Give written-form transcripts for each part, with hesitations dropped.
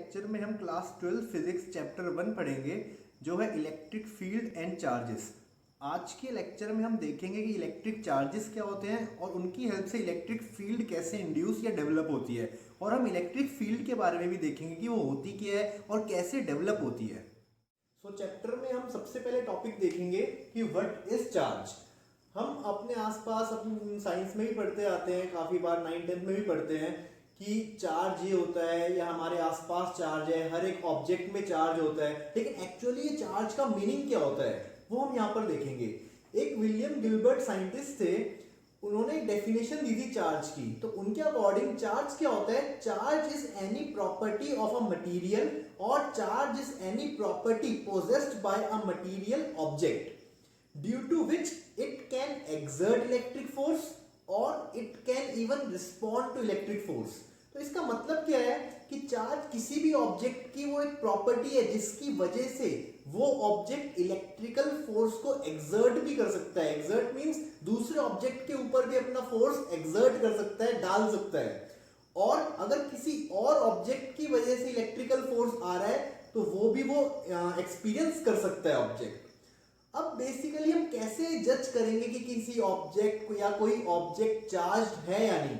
Lecture में हम class 12 physics chapter 1 पढ़ेंगे जो है इलेक्ट्रिक फील्ड एंड चार्जेस। आज के लेक्चर में हम देखेंगे कि इलेक्ट्रिक चार्जेस क्या होते हैं और उनकी हेल्प से इलेक्ट्रिक फील्ड कैसे इंड्यूस या डेवलप होती है, और हम इलेक्ट्रिक फील्ड के बारे में भी देखेंगे कि वो होती क्या है और कैसे डेवलप होती है। चैप्टर में हम सबसे पहले टॉपिक देखेंगे कि व्हाट इज चार्ज। हम अपने आसपास अपने साइंस में भी पढ़ते आते हैं, काफ़ी बार 9th-10th में भी पढ़ते हैं कि चार्ज ये होता है या हमारे आसपास चार्ज है, हर एक ऑब्जेक्ट में चार्ज होता है। लेकिन एक्चुअली ये चार्ज का मीनिंग क्या होता है वो हम यहाँ पर देखेंगे। एक विलियम गिलबर्ट साइंटिस्ट थे, उन्होंने एक डेफिनेशन दी थी चार्ज की। तो उनके अकॉर्डिंग चार्ज क्या होता है? Charge is any property of a material और charge is any property possessed by a material object due to which it can exert electric force और it can even respond to electric force. तो इसका मतलब क्या है कि charge किसी भी ऑब्जेक्ट की वो एक प्रॉपर्टी है जिसकी वजह से वो ऑब्जेक्ट इलेक्ट्रिकल फोर्स को एक्सर्ट भी कर सकता है। एक्सर्ट मींस दूसरे ऑब्जेक्ट के ऊपर भी अपना फोर्स एक्सर्ट कर सकता है, डाल सकता है। और अगर किसी और ऑब्जेक्ट की वजह से इलेक्ट्रिकल फोर्स आ रहा है तो वो भी वो एक्सपीरियंस कर सकता है ऑब्जेक्ट। अब बेसिकली हम कैसे जज करेंगे कि किसी ऑब्जेक्ट को या कोई ऑब्जेक्ट चार्ज्ड है या नहीं?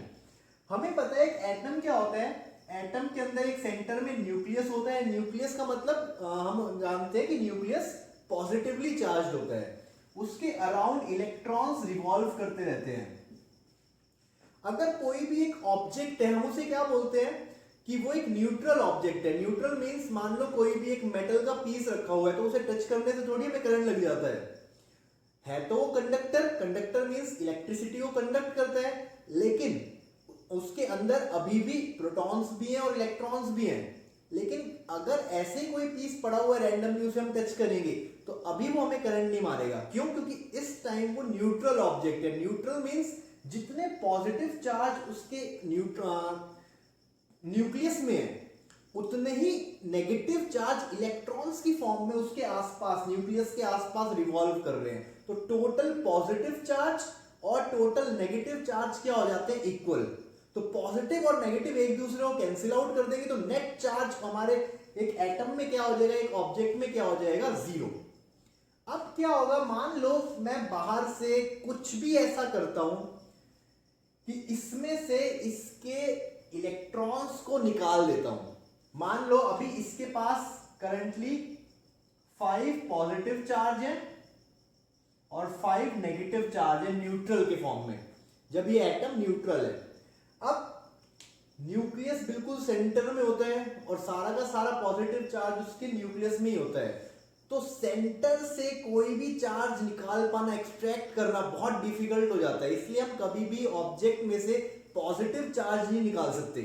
हमें पता है एक एटम क्या होता है। एटम के अंदर एक सेंटर में न्यूक्लियस होता है। न्यूक्लियस का मतलब हम जानते हैं कि न्यूक्लियस पॉजिटिवली चार्ज्ड होता है। उसके अराउंड इलेक्ट्रॉन्स रिवॉल्व करते रहते हैं। अगर कोई भी एक ऑब्जेक्ट है, हम उसे क्या बोलते हैं कि वो एक न्यूट्रल ऑब्जेक्ट है। न्यूट्रल मींस मान लो कोई भी एक मेटल का पीस रखा हुआ है तो उसे टच करने से थोड़ी हमें करंट लग जाता है तो वो कंडक्टर। कंडक्टर मींस इलेक्ट्रिसिटी को कंडक्ट करता है, लेकिन उसके अंदर अभी भी प्रोटॉन्स भी हैं और इलेक्ट्रॉन्स भी हैं। लेकिन अगर ऐसे कोई पीस पड़ा हुआ है रैंडमली, उसे हम टच करेंगे तो अभी वो हमें करंट नहीं मारेगा। क्यों? क्योंकि इस टाइम वो न्यूट्रल ऑब्जेक्ट है। न्यूट्रल मींस जितने पॉजिटिव चार्ज उसके न्यूक्लियस में है उतने ही नेगेटिव चार्ज इलेक्ट्रॉन्स की फॉर्म में उसके आसपास, न्यूक्लियस के आसपास रिवॉल्व कर रहे हैं। तो टोटल पॉजिटिव चार्ज और टोटल नेगेटिव चार्ज क्या हो जाते हैं? इक्वल। तो पॉजिटिव और नेगेटिव एक दूसरे को कैंसिल आउट कर देंगे तो नेट चार्ज हमारे एक एटम में क्या हो जाएगा, एक ऑब्जेक्ट में क्या हो जाएगा? जीरो। अब क्या होगा, मान लो मैं बाहर से कुछ भी ऐसा करता हूं कि इसमें से इसके इलेक्ट्रॉन्स को निकाल देता हूं। मान लो अभी इसके पास करंटली 5 पॉजिटिव चार्ज है और 5 नेगेटिव चार्ज है न्यूट्रल के फॉर्म में, जब ये एटम न्यूट्रल है। अब न्यूक्लियस बिल्कुल सेंटर में होता है और सारा का सारा पॉजिटिव चार्ज उसके न्यूक्लियस में ही होता है। तो सेंटर से कोई भी चार्ज निकाल पाना, एक्सट्रैक्ट करना बहुत डिफिकल्ट हो जाता है। इसलिए हम कभी भी ऑब्जेक्ट में से पॉजिटिव चार्ज नहीं निकाल सकते।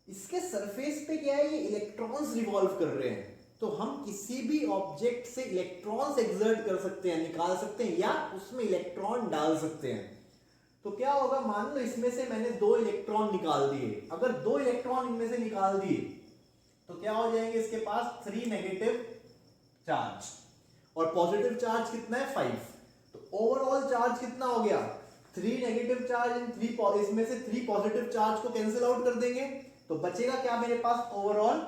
इसके सरफेस पे क्या है, ये इलेक्ट्रॉन्स रिवॉल्व कर रहे हैं। तो हम किसी भी ऑब्जेक्ट से इलेक्ट्रॉन्स एक्सर्ट कर सकते हैं, निकाल सकते हैं या उसमें इलेक्ट्रॉन डाल सकते हैं। तो क्या होगा, मान लो इसमें से मैंने 2 इलेक्ट्रॉन निकाल दिए। अगर 2 इलेक्ट्रॉन इनमें से निकाल दिए तो क्या हो जाएंगे, इसके पास 3 नेगेटिव चार्ज और पॉजिटिव चार्ज कितना है? 5। तो ओवरऑल चार्ज कितना हो गया? 3 नेगेटिव चार्ज इन 3, इसमें से 3 पॉजिटिव चार्ज को कैंसिल आउट कर देंगे तो बचेगा क्या मेरे पास? Overall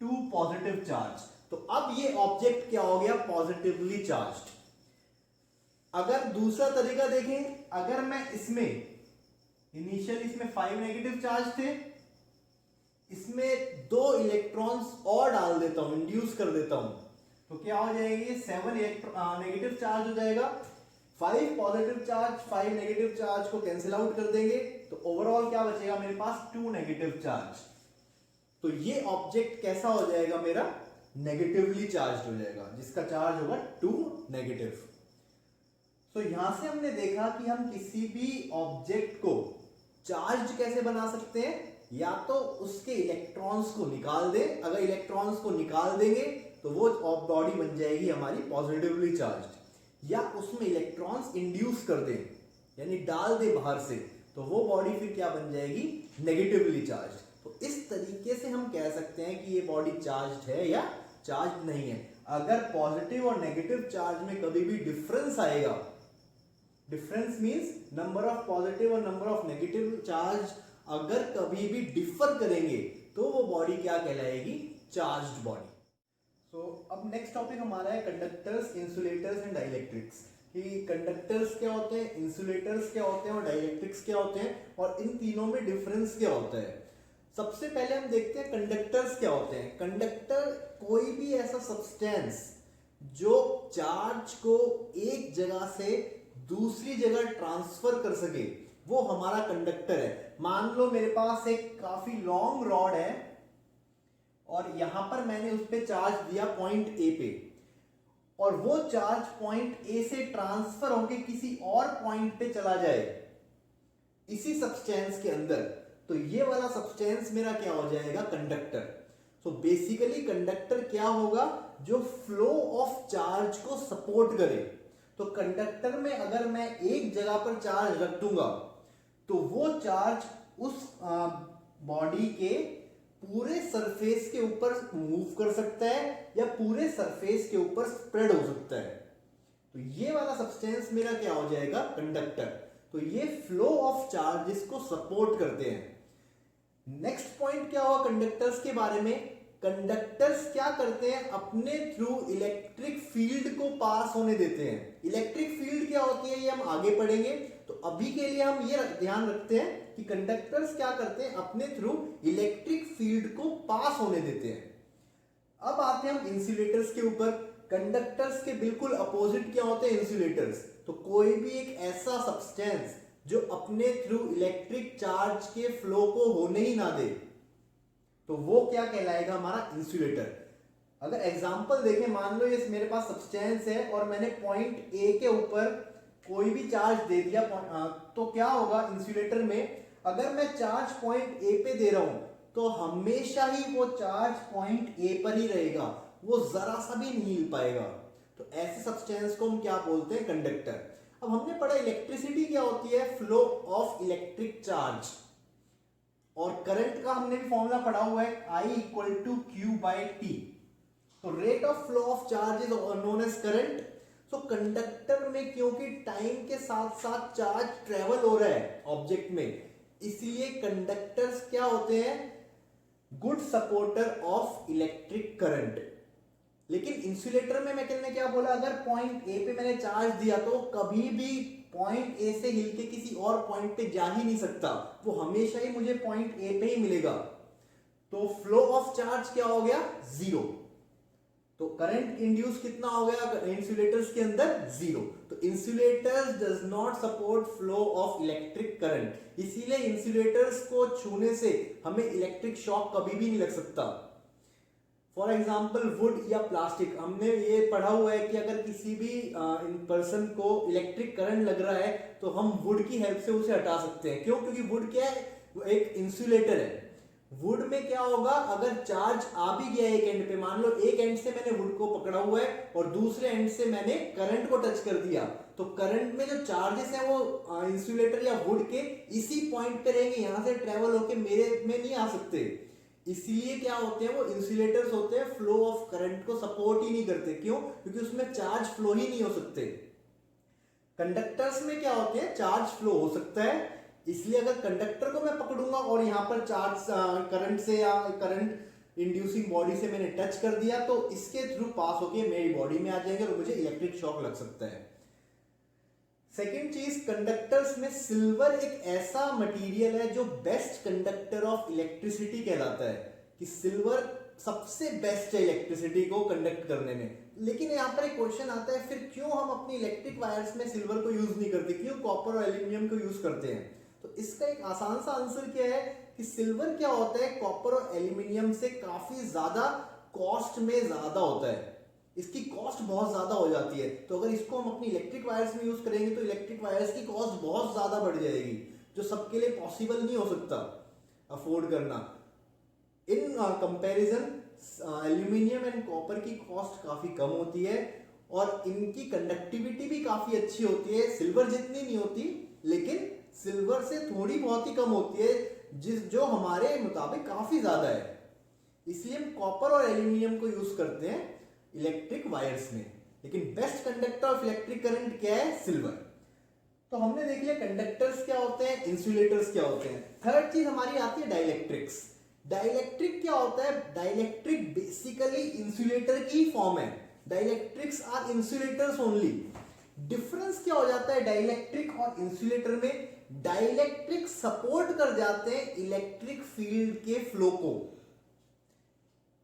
2 positive charge. तो अब ये ऑब्जेक्ट क्या हो गया? Positively charged. अगर दूसरा तरीका देखें, अगर मैं इसमें इनिशियल इसमें 5 नेगेटिव चार्ज थे, इसमें 2 इलेक्ट्रॉन्स और डाल देता हूं, इंड्यूस कर देता हूं, तो क्या हो जाएगी? 7 नेगेटिव चार्ज हो जाएगा। 5 पॉजिटिव चार्ज 5 नेगेटिव चार्ज को कैंसिल आउट कर देंगे तो ओवरऑल क्या बचेगा मेरे पास? 2 नेगेटिव चार्ज। तो ये ऑब्जेक्ट कैसा हो जाएगा मेरा? नेगेटिवली चार्ज हो जाएगा, जिसका चार्ज होगा 2 नेगेटिव। तो यहां से हमने देखा कि हम किसी भी ऑब्जेक्ट को चार्ज कैसे बना सकते हैं, या तो उसके इलेक्ट्रॉन्स को निकाल दें। अगर इलेक्ट्रॉन्स को निकाल देंगे तो वो बॉडी बन जाएगी हमारी पॉजिटिवली चार्ज्ड, या उसमें इलेक्ट्रॉन्स इंड्यूस कर दें यानी डाल दे बाहर से, तो वो बॉडी फिर क्या बन जाएगी? Negatively charged. तो इस तरीके से हम कह सकते हैं कि ये बॉडी चार्ज्ड है या चार्ज नहीं है। अगर पॉजिटिव और नेगेटिव चार्ज में कभी भी डिफरेंस आएगा, difference means number of positive और नंबर ऑफ नेगेटिव चार्ज अगर कभी भी डिफर करेंगे तो वो बॉडी क्या कहलाएगी? Charged body. सो अब नेक्स्ट टॉपिक हमारा है कंडक्टर्स, इंसुलेटर्स एंड डाइलेक्ट्रिक्स। कि कंडक्टर्स क्या होते हैं, इंसुलेटर्स क्या होते हैं और डाइलेक्ट्रिक्स क्या होते हैं, और इन तीनों में डिफरेंस क्या होता है। सबसे पहले हम देखते हैं कंडक्टर्स क्या होते हैं। कंडक्टर कोई भी ऐसा सब्सटेंस जो चार्ज को एक जगह से दूसरी जगह ट्रांसफर कर सके, वो हमारा कंडक्टर है। मान लो मेरे पास एक काफी लॉन्ग रॉड है और यहां पर मैंने उस पर चार्ज दिया पॉइंट ए पे, और वो चार्ज पॉइंट ए से ट्रांसफर होकर किसी और पॉइंट पे चला जाए इसी सब्सटेंस के अंदर, तो ये वाला सब्सटेंस मेरा क्या हो जाएगा? कंडक्टर। सो बेसिकली कंडक्टर क्या होगा? जो फ्लो ऑफ चार्ज को सपोर्ट करे। तो कंडक्टर में अगर मैं एक जगह पर चार्ज रख दूंगा तो वो चार्ज उस बॉडी के पूरे सरफेस के ऊपर मूव कर सकता है या पूरे सरफेस के ऊपर स्प्रेड हो सकता है। तो ये वाला सब्सटेंस मेरा क्या हो जाएगा? कंडक्टर। तो ये फ्लो ऑफ चार्जेस को सपोर्ट करते हैं। नेक्स्ट पॉइंट क्या हुआ कंडक्टर्स के बारे में? कंडक्टर्स क्या करते हैं? अपने थ्रू इलेक्ट्रिक फील्ड को पास होने देते हैं। इलेक्ट्रिक फील्ड क्या होती है ये हम आगे पढ़ेंगे। तो अभी के लिए हम ये ध्यान रखते हैं कि कंडक्टर्स क्या करते हैं? अपने थ्रू इलेक्ट्रिक फील्ड को पास होने देते हैं। अब आते हैं हम इंसुलेटर्स के ऊपर। कंडक्टर्स के बिल्कुल अपोजिट क्या होते हैं? इंसुलेटर्स। तो कोई भी एक ऐसा सब्सटेंस जो अपने थ्रू इलेक्ट्रिक चार्ज के फ्लो को होने ही ना दे, तो वो क्या कहलाएगा? हमारा इंसुलेटर। अगर एग्जांपल देखें, मान लो ये मेरे पास सब्सटेंस है और मैंने पॉइंट ए के ऊपर कोई भी चार्ज दे दिया, तो क्या होगा इंसुलेटर में? अगर मैं चार्ज पॉइंट ए पे दे रहा हूं तो हमेशा ही वो चार्ज पॉइंट ए पर ही रहेगा, वो जरा सा भी नहीं हिल पाएगा। तो ऐसे सब्सटेंस को हम क्या बोलते हैं? कंडक्टर। अब हमने पढ़ा इलेक्ट्रिसिटी क्या होती है? Flow of electric charge. और करंट का हमने भी फॉर्मूला पढ़ा हुआ है, I equal to Q by T. तो rate of flow of charge is known as current. तो कंडक्टर में क्योंकि टाइम के साथ साथ चार्ज ट्रेवल हो रहा है ऑब्जेक्ट में, इसलिए कंडक्टर्स क्या होते हैं? Good supporter of electric current. लेकिन इंसुलेटर में मैंने क्या बोला? अगर पॉइंट ए पे मैंने चार्ज दिया तो कभी भी पॉइंट ए से हिल के किसी और पॉइंट पे जा ही नहीं सकता, वो हमेशा ही मुझे पॉइंट ए पे ही मिलेगा। तो फ्लो ऑफ चार्ज क्या हो गया? जीरो। तो करंट इंड्यूस कितना हो गया इंसुलेटर्स के अंदर? जीरो। तो insulators does not support flow of electric current, इसीलिए इंसुलेटर्स को छूने से हमें इलेक्ट्रिक शॉक कभी भी नहीं लग सकता। फॉर एग्जाम्पल वुड या प्लास्टिक, हमने ये पढ़ा हुआ है कि अगर किसी भी पर्सन को इलेक्ट्रिक करंट लग रहा है तो हम वुड की हेल्प से उसे हटा सकते हैं। क्यों? क्योंकि वुड क्या है? वो एक इंसुलेटर है। वुड में क्या होगा? अगर चार्ज आ भी गया एक एंड पे, मान लो एक एंड से मैंने वुड को पकड़ा हुआ है और दूसरे एंड से मैंने करंट को टच कर दिया, तो करंट में जो चार्जेस है वो इंसुलेटर या वुड के इसी पॉइंट पे रहेंगे, यहां से ट्रेवल होके मेरे में नहीं आ सकते। इसलिए क्या होते हैं? वो इंसुलेटर्स होते हैं, फ्लो ऑफ करंट को सपोर्ट ही नहीं करते। क्यों? क्योंकि उसमें चार्ज फ्लो ही नहीं हो सकते। कंडक्टर्स में क्या होते हैं? चार्ज फ्लो हो सकता है, इसलिए अगर कंडक्टर को मैं पकड़ूंगा और यहां पर चार्ज करंट से या करंट इंड्यूसिंग बॉडी से मैंने टच कर दिया तो इसके थ्रू पास होके मेरी बॉडी में आ जाएंगे और मुझे इलेक्ट्रिक शॉक लग सकता है। सेकेंड चीज, कंडक्टर्स में सिल्वर एक ऐसा मटेरियल है जो बेस्ट कंडक्टर ऑफ इलेक्ट्रिसिटी कहलाता है, कि सिल्वर सबसे बेस्ट है इलेक्ट्रिसिटी को कंडक्ट करने में। लेकिन यहाँ पर एक क्वेश्चन आता है, फिर क्यों हम अपनी इलेक्ट्रिक वायर्स में सिल्वर को यूज नहीं करते, क्यों कॉपर और एल्यूमिनियम को यूज करते हैं? तो इसका एक आसान सा आंसर क्या है कि सिल्वर क्या होता है? कॉपर और एल्यूमिनियम से काफी ज्यादा कॉस्ट में ज्यादा होता है, इसकी कॉस्ट बहुत ज्यादा हो जाती है। तो अगर इसको हम अपनी इलेक्ट्रिक वायर्स में यूज करेंगे तो इलेक्ट्रिक वायर्स की कॉस्ट बहुत ज्यादा बढ़ जाएगी, जो सबके लिए पॉसिबल नहीं हो सकता अफोर्ड करना। In comparison aluminium and copper की कॉस्ट काफी कम होती है और इनकी कंडक्टिविटी भी काफी अच्छी होती है। सिल्वर जितनी नहीं होती, लेकिन सिल्वर से थोड़ी बहुत ही कम होती है, जो हमारे मुताबिक काफी ज्यादा है। इसलिए हम कॉपर और एल्यूमिनियम को यूज करते हैं इलेक्ट्रिक वायर्स में। लेकिन best conductor of electric current क्या है? सिल्वर। तो हमने देख लिया कंडक्टर्स क्या होते हैं, इंसुलेटर्स क्या होते हैं। थर्ड चीज हमारी आती है डाइलेक्ट्रिक्स, डाइलेक्ट्रिक क्या होता है? डाइलेक्ट्रिक बेसिकली इंसुलेटर की फॉर्म है। Dielectrics are insulators only. Difference क्या हो जाता है डाइलेक्ट्रिक और इंसुलेटर में? डाइलेक्ट्रिक सपोर्ट कर जाते हैं इलेक्ट्रिक फील्ड के फ्लो को।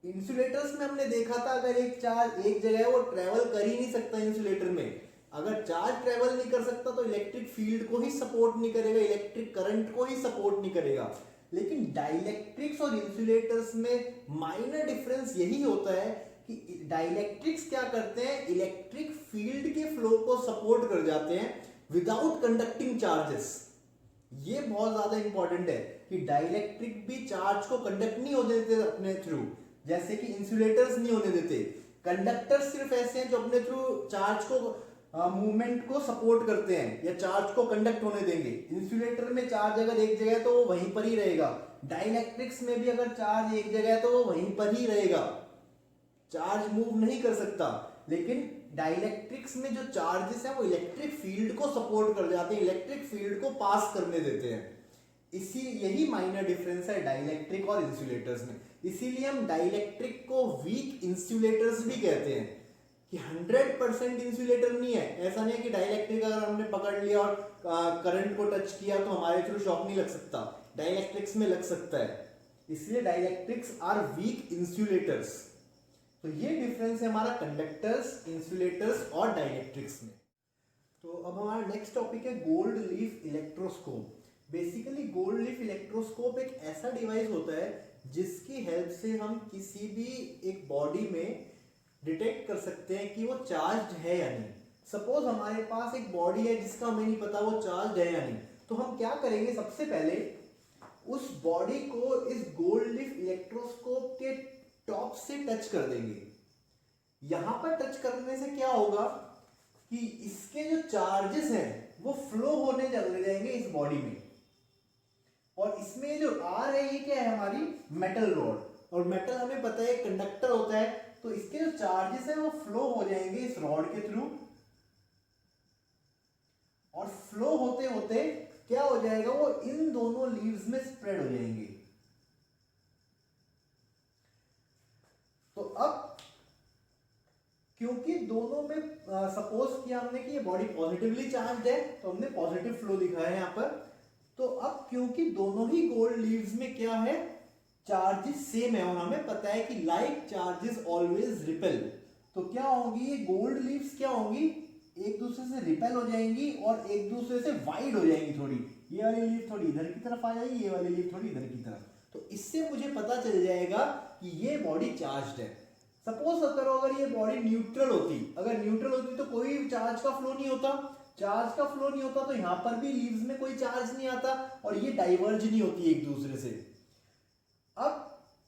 इंसुलेटर्स में हमने देखा था अगर एक चार्ज एक जगह है वो ट्रेवल कर ही नहीं सकता इंसुलेटर में। अगर चार्ज ट्रेवल नहीं कर सकता तो इलेक्ट्रिक फील्ड को ही सपोर्ट नहीं करेगा, इलेक्ट्रिक करंट को ही सपोर्ट नहीं करेगा। लेकिन डाइलेक्ट्रिक्स और इंसुलेटर्स में माइनर डिफरेंस यही होता है कि डाइलेक्ट्रिक्स क्या करते हैं? इलेक्ट्रिक फील्ड के फ्लो को सपोर्ट कर जाते हैं विदाउट कंडक्टिंग चार्जेस। ये बहुत ज्यादा इंपॉर्टेंट है कि डाइलेक्ट्रिक भी चार्ज को कंडक्ट नहीं होने देते अपने थ्रू, जैसे कि इंसुलेटर्स नहीं होने देते। कंडक्टर्स सिर्फ ऐसे हैं जो अपने थ्रू चार्ज को मूवमेंट को सपोर्ट करते हैं या चार्ज को कंडक्ट होने देंगे। इंसुलेटर में चार्ज अगर एक जगह है तो वो वहीं पर ही रहेगा। डाइलेक्ट्रिक्स में भी अगर चार्ज एक जगह है तो वो वहीं पर ही रहेगा, चार्ज मूव नहीं कर सकता। लेकिन डाइलेक्ट्रिक्स में जो चार्जेस है वो इलेक्ट्रिक फील्ड को सपोर्ट कर जाते हैं, इलेक्ट्रिक फील्ड को पास करने देते हैं। इसी यही माइनर डिफरेंस है डाइलेक्ट्रिक और इंसुलेटर्स में। इसीलिए हम डाइलेक्ट्रिक को वीक इंसुलेटर्स भी कहते हैं कि 100% इंसुलेटर नहीं है। ऐसा नहीं है कि डाइलेक्ट्रिक अगर हमने पकड़ लिया और करंट को टच किया तो हमारे थ्रू शॉक नहीं लग सकता, डाइलेक्ट्रिक्स में लग सकता है। इसलिए डाइलेक्ट्रिक्स आर वीक इंसुलेटर्स। तो ये डिफरेंस है हमारा कंडक्टर्स, इंसुलेटर्स और डाइलेक्ट्रिक्स में। तो अब हमारा नेक्स्ट टॉपिक है gold leaf electroscope. Basically gold leaf electroscope एक ऐसा डिवाइस होता है जिसकी हेल्प से हम किसी भी एक बॉडी में डिटेक्ट कर सकते हैं कि वो चार्ज है या नहीं। सपोज हमारे पास एक बॉडी है जिसका हमें नहीं पता वो चार्ज है या नहीं, तो हम क्या करेंगे? सबसे पहले उस बॉडी को इस गोल्ड लीफ इलेक्ट्रोस्कोप के टॉप से टच कर देंगे। यहां पर टच करने से क्या होगा कि इसके जो चार्जेस हैं वो फ्लो होने लग जाएंगे इस बॉडी में। और इसमें जो आर है ये क्या है? हमारी मेटल रॉड, और मेटल हमें पता है कंडक्टर होता है, तो इसके जो चार्जेस हैं वो फ्लो हो जाएंगे इस रॉड के थ्रू। और फ्लो होते होते क्या हो जाएगा? वो इन दोनों लीव्स में स्प्रेड हो जाएंगे। तो अब क्योंकि दोनों में सपोज किया हमने कि ये बॉडी पॉजिटिवली चार्ज्ड है तो हमने पॉजिटिव फ्लो दिखाया है यहाँ पर। तो अब क्योंकि दोनों ही गोल्ड लीव्स में क्या है? चार्जेस सेम है, और हमें पता है कि लाइक चार्जेस ऑलवेज रिपेल। तो क्या होगी? ये गोल्ड लीव्स क्या होंगी? एक दूसरे से रिपेल हो जाएंगी और एक दूसरे से वाइड हो जाएंगी थोड़ी। ये वाली लीव थोड़ी इधर की तरफ आ जाएगी, ये वाली लीव थोड़ी इधर की तरफ। तो इससे मुझे पता चल जाएगा कि ये बॉडी चार्ज्ड है। सपोज करो अगर ये बॉडी न्यूट्रल होती, अगर न्यूट्रल होती तो कोई चार्ज का फ्लो नहीं होता। चार्ज का फ्लो नहीं होता तो यहां पर भी लीव्स में कोई चार्ज नहीं आता और ये डाइवर्ज नहीं होती एक दूसरे से। अब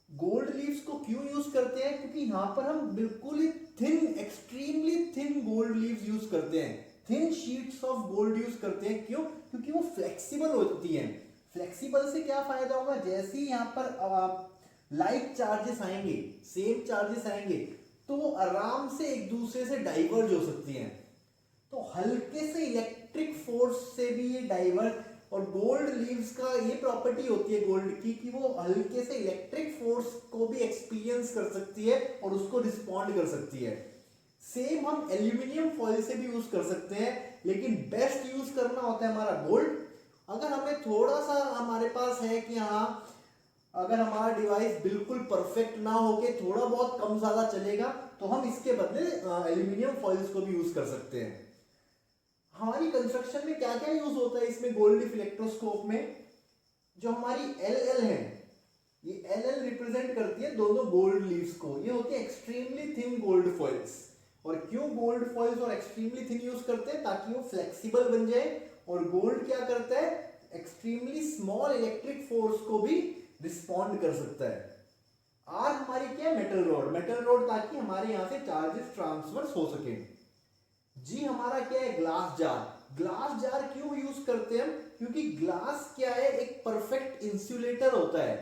गोल्ड लीव्स को क्यों यूज करते हैं? क्योंकि यहां पर हम बिल्कुल ही thin, extremely thin gold leaves use करते हैं, thin sheets of gold use करते हैं। क्यों? क्योंकि वो फ्लेक्सिबल होती हैं। फ्लेक्सिबल से क्या फायदा होगा? जैसे ही यहां पर लाइक चार्जेस आएंगे, सेम चार्जेस आएंगे, तो वो आराम से एक दूसरे से डाइवर्ज हो सकती हैं। तो हल्के से इलेक्ट्रिक फोर्स से भी ये डाइवर्ज, और गोल्ड लीव्स का ये प्रॉपर्टी होती है गोल्ड की कि वो हल्के से इलेक्ट्रिक फोर्स को भी एक्सपीरियंस कर सकती है और उसको रिस्पॉन्ड कर सकती है। सेम हम एल्यूमिनियम फॉइल से भी यूज कर सकते हैं, लेकिन बेस्ट यूज करना होता है हमारा गोल्ड। अगर हमें थोड़ा सा हमारे पास है कि हाँ अगर हमारा डिवाइस बिल्कुल परफेक्ट ना होके थोड़ा बहुत कम ज्यादा चलेगा तो हम इसके बदले एल्यूमिनियम फॉइल्स को भी यूज कर सकते हैं। हमारी कंस्ट्रक्शन में क्या क्या यूज होता है इसमें गोल्ड लीफ इलेक्ट्रोस्कोप में? जो हमारी एल है, ये एल रिप्रेजेंट करती है दोनों गोल्ड लीव्स को। ये होती है एक्सट्रीमली थिन गोल्ड फॉइल्स। और क्यों गोल्ड फॉइल्स और एक्सट्रीमली थिन यूज करते हैं? ताकि वो फ्लेक्सिबल बन जाए। और गोल्ड क्या करता है? एक्सट्रीमली स्मॉल इलेक्ट्रिक फोर्स को भी रिस्पॉन्ड कर सकता है। आर हमारी क्या है? Metal rod. मेटल रॉड ताकि हमारे यहां से चार्जेस ट्रांसफर हो सके। जी हमारा क्या है? Glass jar. ग्लास जार क्यों यूज करते हैं हम? क्योंकि ग्लास क्या है? एक परफेक्ट इंसुलेटर होता है,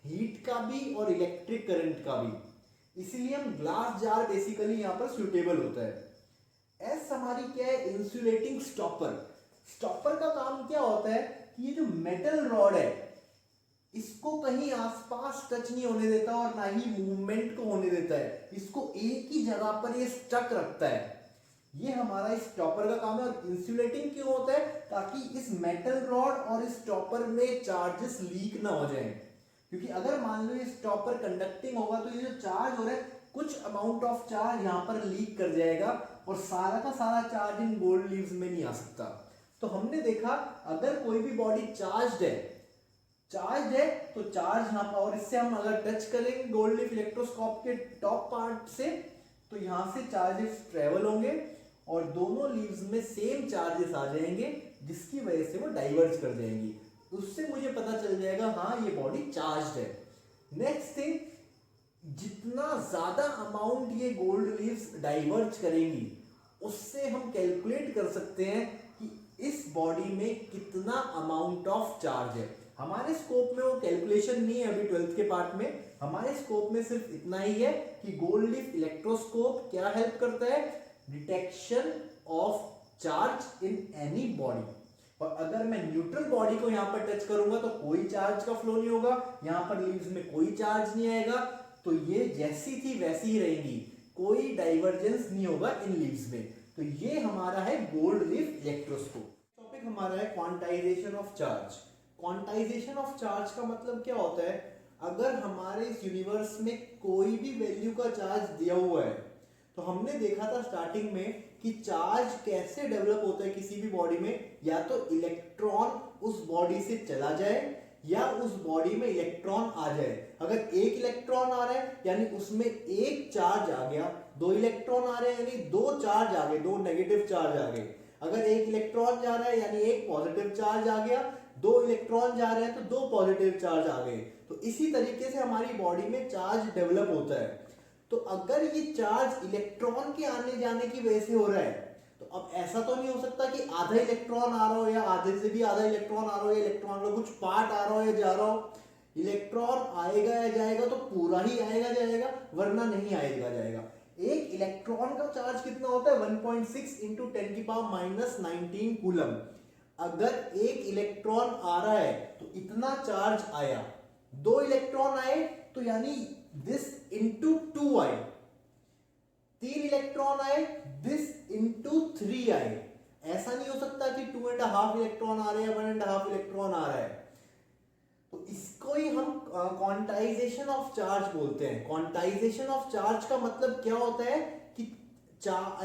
हीट का भी और इलेक्ट्रिक करंट का भी। इसीलिए हम ग्लास जार बेसिकली यहां पर सुटेबल होता है। एस हमारी क्या है? Insulating stopper. स्टॉपर का काम क्या होता है कि ये जो मेटल रॉड है इसको कहीं आसपास टच नहीं होने देता और ना ही मूवमेंट को होने देता है, इसको एक ही जगह पर ये स्टक रखता है। ये हमारा इस स्टॉपर का काम है। और इंसुलेटिंग क्यों होता है? ताकि इस मेटल रॉड और इस स्टॉपर में चार्जेस लीक ना हो जाएं। क्योंकि अगर मान लो ये स्टॉपर कंडक्टिंग होगा तो ये जो चार्ज हो रहा है, कुछ अमाउंट ऑफ चार्ज यहाँ पर लीक कर जाएगा और सारा का सारा चार्ज इन गोल्ड लीव्स में नहीं आ सकता। तो हमने देखा अगर कोई भी बॉडी चार्ज है तो चार्ज यहाँ पर, और इससे हम अगर टच करेंगे गोल्ड लीफ इलेक्ट्रोस्कोप के टॉप पार्ट से तो यहाँ से चार्जेस ट्रेवल होंगे और दोनों लीव्स में सेम चार्जेस आ जाएंगे, जिसकी वजह से वो डाइवर्ज कर जाएंगी। उससे मुझे पता चल जाएगा हाँ ये बॉडी चार्ज्ड है। नेक्स्ट थिंग, जितना ज्यादा अमाउंट ये गोल्ड लीव्स डाइवर्ज करेंगी उससे हम कैलकुलेट कर सकते हैं कि इस बॉडी में कितना अमाउंट ऑफ चार्ज है। हमारे स्कोप में वो कैलकुलेशन नहीं है अभी 12th के पार्ट में। हमारे स्कोप में सिर्फ इतना ही है कि गोल्ड लीफ इलेक्ट्रोस्कोप क्या हेल्प करता है, detection of charge in any body. और अगर मैं न्यूट्रल बॉडी को यहाँ पर टच करूंगा तो कोई चार्ज का फ्लो नहीं होगा, यहाँ पर लीव्स में कोई चार्ज नहीं आएगा, तो ये जैसी थी वैसी ही रहेंगी, कोई डाइवर्जेंस नहीं होगा इन लीव्स में। तो ये हमारा है गोल्ड लीफ इलेक्ट्रोस्कोप। टॉपिक हमारा है quantization of charge. Quantization of charge का मतलब क्या होता है? अगर हमारे इस यूनिवर्स में कोई भी वैल्यू का चार्ज दिया हुआ है, तो हमने देखा था स्टार्टिंग में कि चार्ज कैसे डेवलप होता है किसी भी बॉडी में, या तो इलेक्ट्रॉन उस बॉडी से चला जाए या उस बॉडी में इलेक्ट्रॉन आ जाए। अगर एक इलेक्ट्रॉन आ रहा है यानी उसमें एक चार्ज आ गया, दो इलेक्ट्रॉन आ रहे हैं यानी दो चार्ज आ गए, दो नेगेटिव चार्ज आ गए। अगर एक इलेक्ट्रॉन जा रहा है यानी एक पॉजिटिव चार्ज आ गया, दो इलेक्ट्रॉन जा रहे हैं तो दो पॉजिटिव चार्ज आ गए। तो इसी तरीके से हमारी बॉडी में चार्ज डेवलप होता है। तो अगर ये चार्ज इलेक्ट्रॉन के आने जाने की वजह से हो रहा है, तो अब ऐसा तो नहीं हो सकता कि आधा इलेक्ट्रॉन आ रहा हो या आधे से भी आधा इलेक्ट्रॉन आ रहा हो या इलेक्ट्रॉन का कुछ पार्ट आ रहा हो या जा रहा हो। इलेक्ट्रॉन आएगा या जाएगा तो पूरा ही आएगा जाएगा, वरना नहीं आएगा जाएगा। एक इलेक्ट्रॉन का चार्ज कितना होता है? 1.6 इंटू 10⁻⁻19 कूलम। अगर एक इलेक्ट्रॉन आ रहा है तो इतना चार्ज आया, दो इलेक्ट्रॉन आए तो यानी दिस इंटू 2 आए, तीन इलेक्ट्रॉन आए दिस इंटू 3 आए। ऐसा नहीं हो सकता कि 2.5 इलेक्ट्रॉन आ रहे हैं, 1.5 इलेक्ट्रॉन आ रहा है। तो इसको ही हम क्वांटाइजेशन ऑफ चार्ज बोलते हैं। क्वांटाइजेशन ऑफ चार्ज का मतलब क्या होता है कि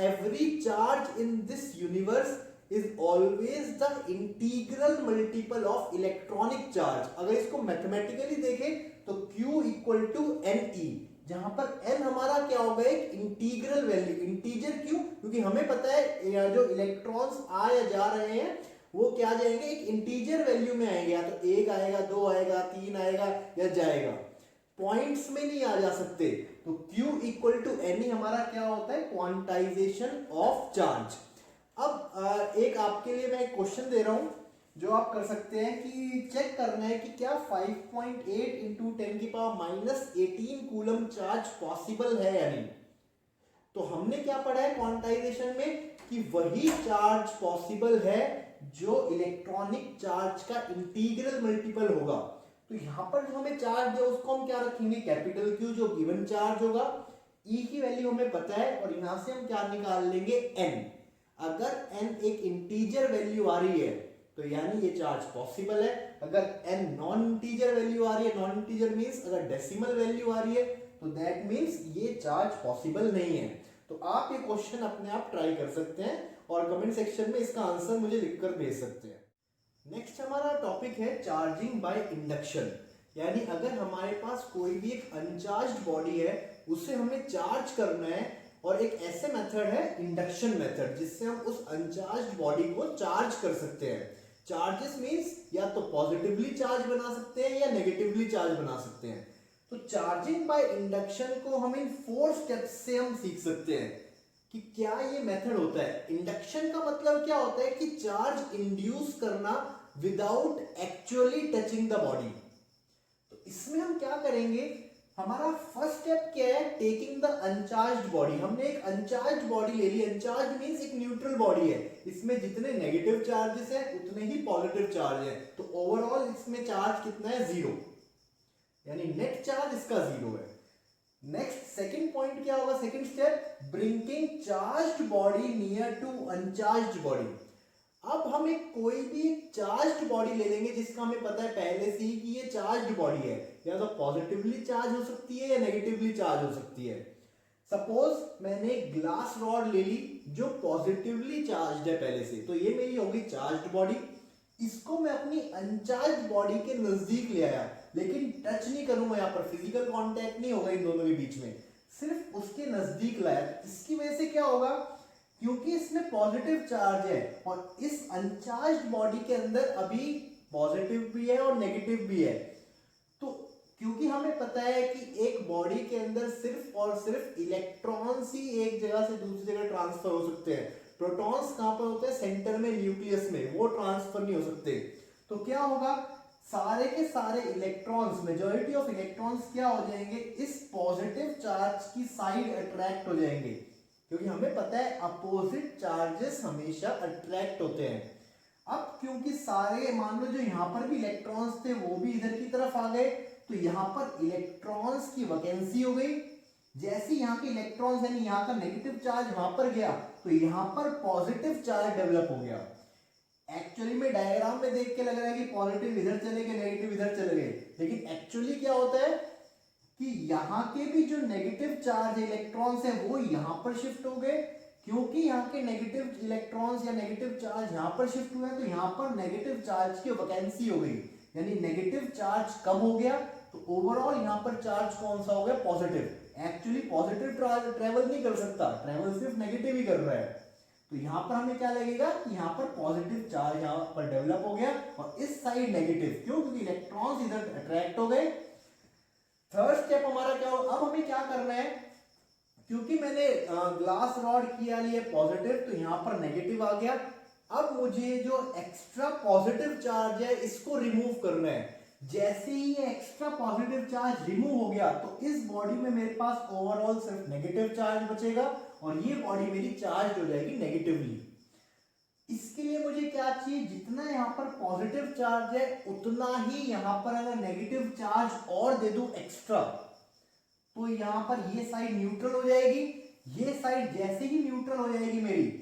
every charge in this universe is always the integral multiple of electronic charge. अगर इसको मैथमेटिकली देखें तो Q इक्वल टू NE, जहां पर n हमारा क्या होगा? एक इंटीग्रल वैल्यू। इंटीजर क्यों? क्योंकि हमें पता है जो इलेक्ट्रॉन्स आ या जा रहे हैं वो क्या जाएंगे? एक इंटीजर वैल्यू में आएंगे, या तो एक आएगा, दो आएगा, तीन आएगा या जाएगा, पॉइंट्स में नहीं आ जा सकते। तो Q इक्वल टू NE हमारा क्या होता है? Quantization of charge. अब एक आपके लिए मैं एक क्वेश्चन दे रहा हूं जो आप कर सकते हैं कि चेक करना है कि क्या 5.8 इंटू 10⁻⁻18 कूलम चार्ज पॉसिबल है या नहीं। तो हमने क्या पढ़ा है क्वांटाइजेशन में कि वही चार्ज पॉसिबल है जो इलेक्ट्रॉनिक चार्ज का इंटीग्रल मल्टीपल होगा। तो यहां पर जो हमें चार्ज है उसको हम क्या रखेंगे? कैपिटल Q, जो गिवन चार्ज होगा। E की वैल्यू हमें पता है और यहां से हम क्या निकाल लेंगे? N। अगर n एक इंटीजर वैल्यू आ रही है तो यानी ये चार्ज पॉसिबल है। अगर n नॉन इंटीजर वैल्यू आ रही है, नॉन इंटीजर मींस अगर डेसिमल वैल्यू आ रही है, तो दैट मींस ये चार्ज पॉसिबल नहीं है। तो आप ये क्वेश्चन अपने आप ट्राई कर सकते हैं और कमेंट सेक्शन में इसका आंसर मुझे लिखकर भेज सकते हैं। नेक्स्ट हमारा टॉपिक है चार्जिंग बाय इंडक्शन। यानी अगर हमारे पास कोई भी एक अनचार्ज्ड बॉडी है उसे हमें चार्ज करना है, और एक ऐसे मेथड है इंडक्शन मेथड जिससे हम उस अनचार्ज्ड बॉडी को चार्ज कर सकते हैं। चार्जेस मींस या तो पॉजिटिवली चार्ज बना सकते हैं या नेगेटिवली चार्ज बना सकते हैं। तो चार्जिंग बाय इंडक्शन को हम इन 4 स्टेप्स से हम सीख सकते हैं कि क्या ये मेथड होता है। इंडक्शन का मतलब क्या होता है कि चार्ज इंड्यूस करना without actually touching the body. तो इसमें हम क्या करेंगे? हमारा फर्स्ट स्टेप क्या है? Taking the uncharged body. हमने एक अनचार्ज्ड बॉडी ले ली। अनचार्ज मींस एक न्यूट्रल बॉडी है, इसमें जितने नेगेटिव चार्जेस हैं उतने ही पॉजिटिव चार्ज हैं, तो ओवरऑल इसमें चार्ज कितना है? 0। यानी नेट चार्ज इसका 0 है। नेक्स्ट सेकंड पॉइंट क्या होगा, second step, bringing charged body near to uncharged body. अब हम एक कोई भी चार्ज्ड बॉडी ले लेंगे जिसका हमें पता है पहले से ही कि ये चार्ज्ड बॉडी है, या तो पॉजिटिवली चार्ज हो सकती है या नेगेटिवली चार्ज हो सकती है। सपोज मैंने ग्लास रॉड ले ली जो पॉजिटिवली चार्ज्ड है पहले से, तो ये मेरी होगी चार्ज्ड बॉडी। इसको मैं अपनी अनचार्ज्ड बॉडी के नजदीक ले आया, लेकिन टच नहीं करूंगा, यहाँ पर फिजिकल कांटेक्ट नहीं होगा इन दोनों के बीच में, सिर्फ उसके नजदीक लाया। इसकी वजह से क्या होगा, क्योंकि इसमें पॉजिटिव चार्ज है और इस अनचार्ज्ड बॉडी के अंदर अभी पॉजिटिव भी है और नेगेटिव भी है, तो क्योंकि हमें पता है कि एक बॉडी के अंदर सिर्फ और सिर्फ इलेक्ट्रॉन्स ही एक जगह से दूसरी जगह ट्रांसफर हो सकते हैं। प्रोटॉन्स कहां पर होते हैं, सेंटर में, न्यूक्लियस में, वो ट्रांसफर नहीं हो सकते। तो क्या होगा, सारे के सारे इलेक्ट्रॉन्स, मेजॉरिटी ऑफ इलेक्ट्रॉन्स क्या हो जाएंगे, इस पॉजिटिव चार्ज की साइड अट्रैक्ट हो जाएंगे, क्योंकि हमें पता है अपोजिट चार्जेस हमेशा अट्रैक्ट होते हैं। अब क्योंकि सारे, मान लो जो यहां पर भी इलेक्ट्रॉन्स थे वो भी इधर की तरफ आ गए, तो यहां पर इलेक्ट्रॉन्स की वैकेंसी हो गई। जैसे यहां के इलेक्ट्रॉन्स यानी यहां का नेगेटिव चार्ज वहां पर गया, तो यहां पर पॉजिटिव चार्ज डेवलप हो गया। एक्चुअली में डायग्राम में देख के लग रहा है कि पॉजिटिव इधर चले गए, नेगेटिव इधर चले गए, लेकिन एक्चुअली क्या होता है कि यहां के भी जो नेगेटिव चार्ज इलेक्ट्रॉन्स है वो यहां पर शिफ्ट हो गए, क्योंकि यहाँ के नेगेटिव इलेक्ट्रॉन्स या नेगेटिव चार्ज यहाँ पर शिफ्ट हुए, तो यहाँ पर नेगेटिव चार्ज की वैकेंसी हो गई, यानी नेगेटिव चार्ज कम हो गया, तो ओवरऑल यहाँ पर चार्ज कौन सा हो गया, पॉजिटिव। एक्चुअली पॉजिटिव ट्रेवल नहीं कर सकता, ट्रेवल सिर्फ नेगेटिव ही कर रहा है। तो यहाँ पर हमें क्या लगेगा कि यहाँ पर पॉजिटिव चार्ज यहाँ पर डेवलप हो गया और इस साइड नेगेटिव, क्यों, क्योंकि इलेक्ट्रॉन्स इधर अट्रैक्ट हो गए। थर्ड स्टेप हमारा क्या हो, अब हमें क्या करना है, क्योंकि मैंने ग्लास रॉड किया लिए पॉजिटिव, तो यहां पर नेगेटिव आ गया। अब मुझे जो एक्स्ट्रा पॉजिटिव चार्ज है इसको रिमूव करना है। जैसे ही ये एक्स्ट्रा पॉजिटिव चार्ज रिमूव हो गया, तो इस बॉडी में मेरे पास ओवरऑल सिर्फ नेगेटिव चार्ज बचेगा और ये बॉडी मेरी चार्ज हो जाएगी नेगेटिवली। इसके लिए मुझे क्या चाहिए, जितना यहाँ पर पॉजिटिव चार्ज है उतना ही यहाँ पर अगर नेगेटिव चार्ज और दे दूं एक्स्ट्रा, तो यहां पर ये साइड न्यूट्रल हो जाएगी। ये साइड जैसे ही न्यूट्रल हो जाएगी मेरी,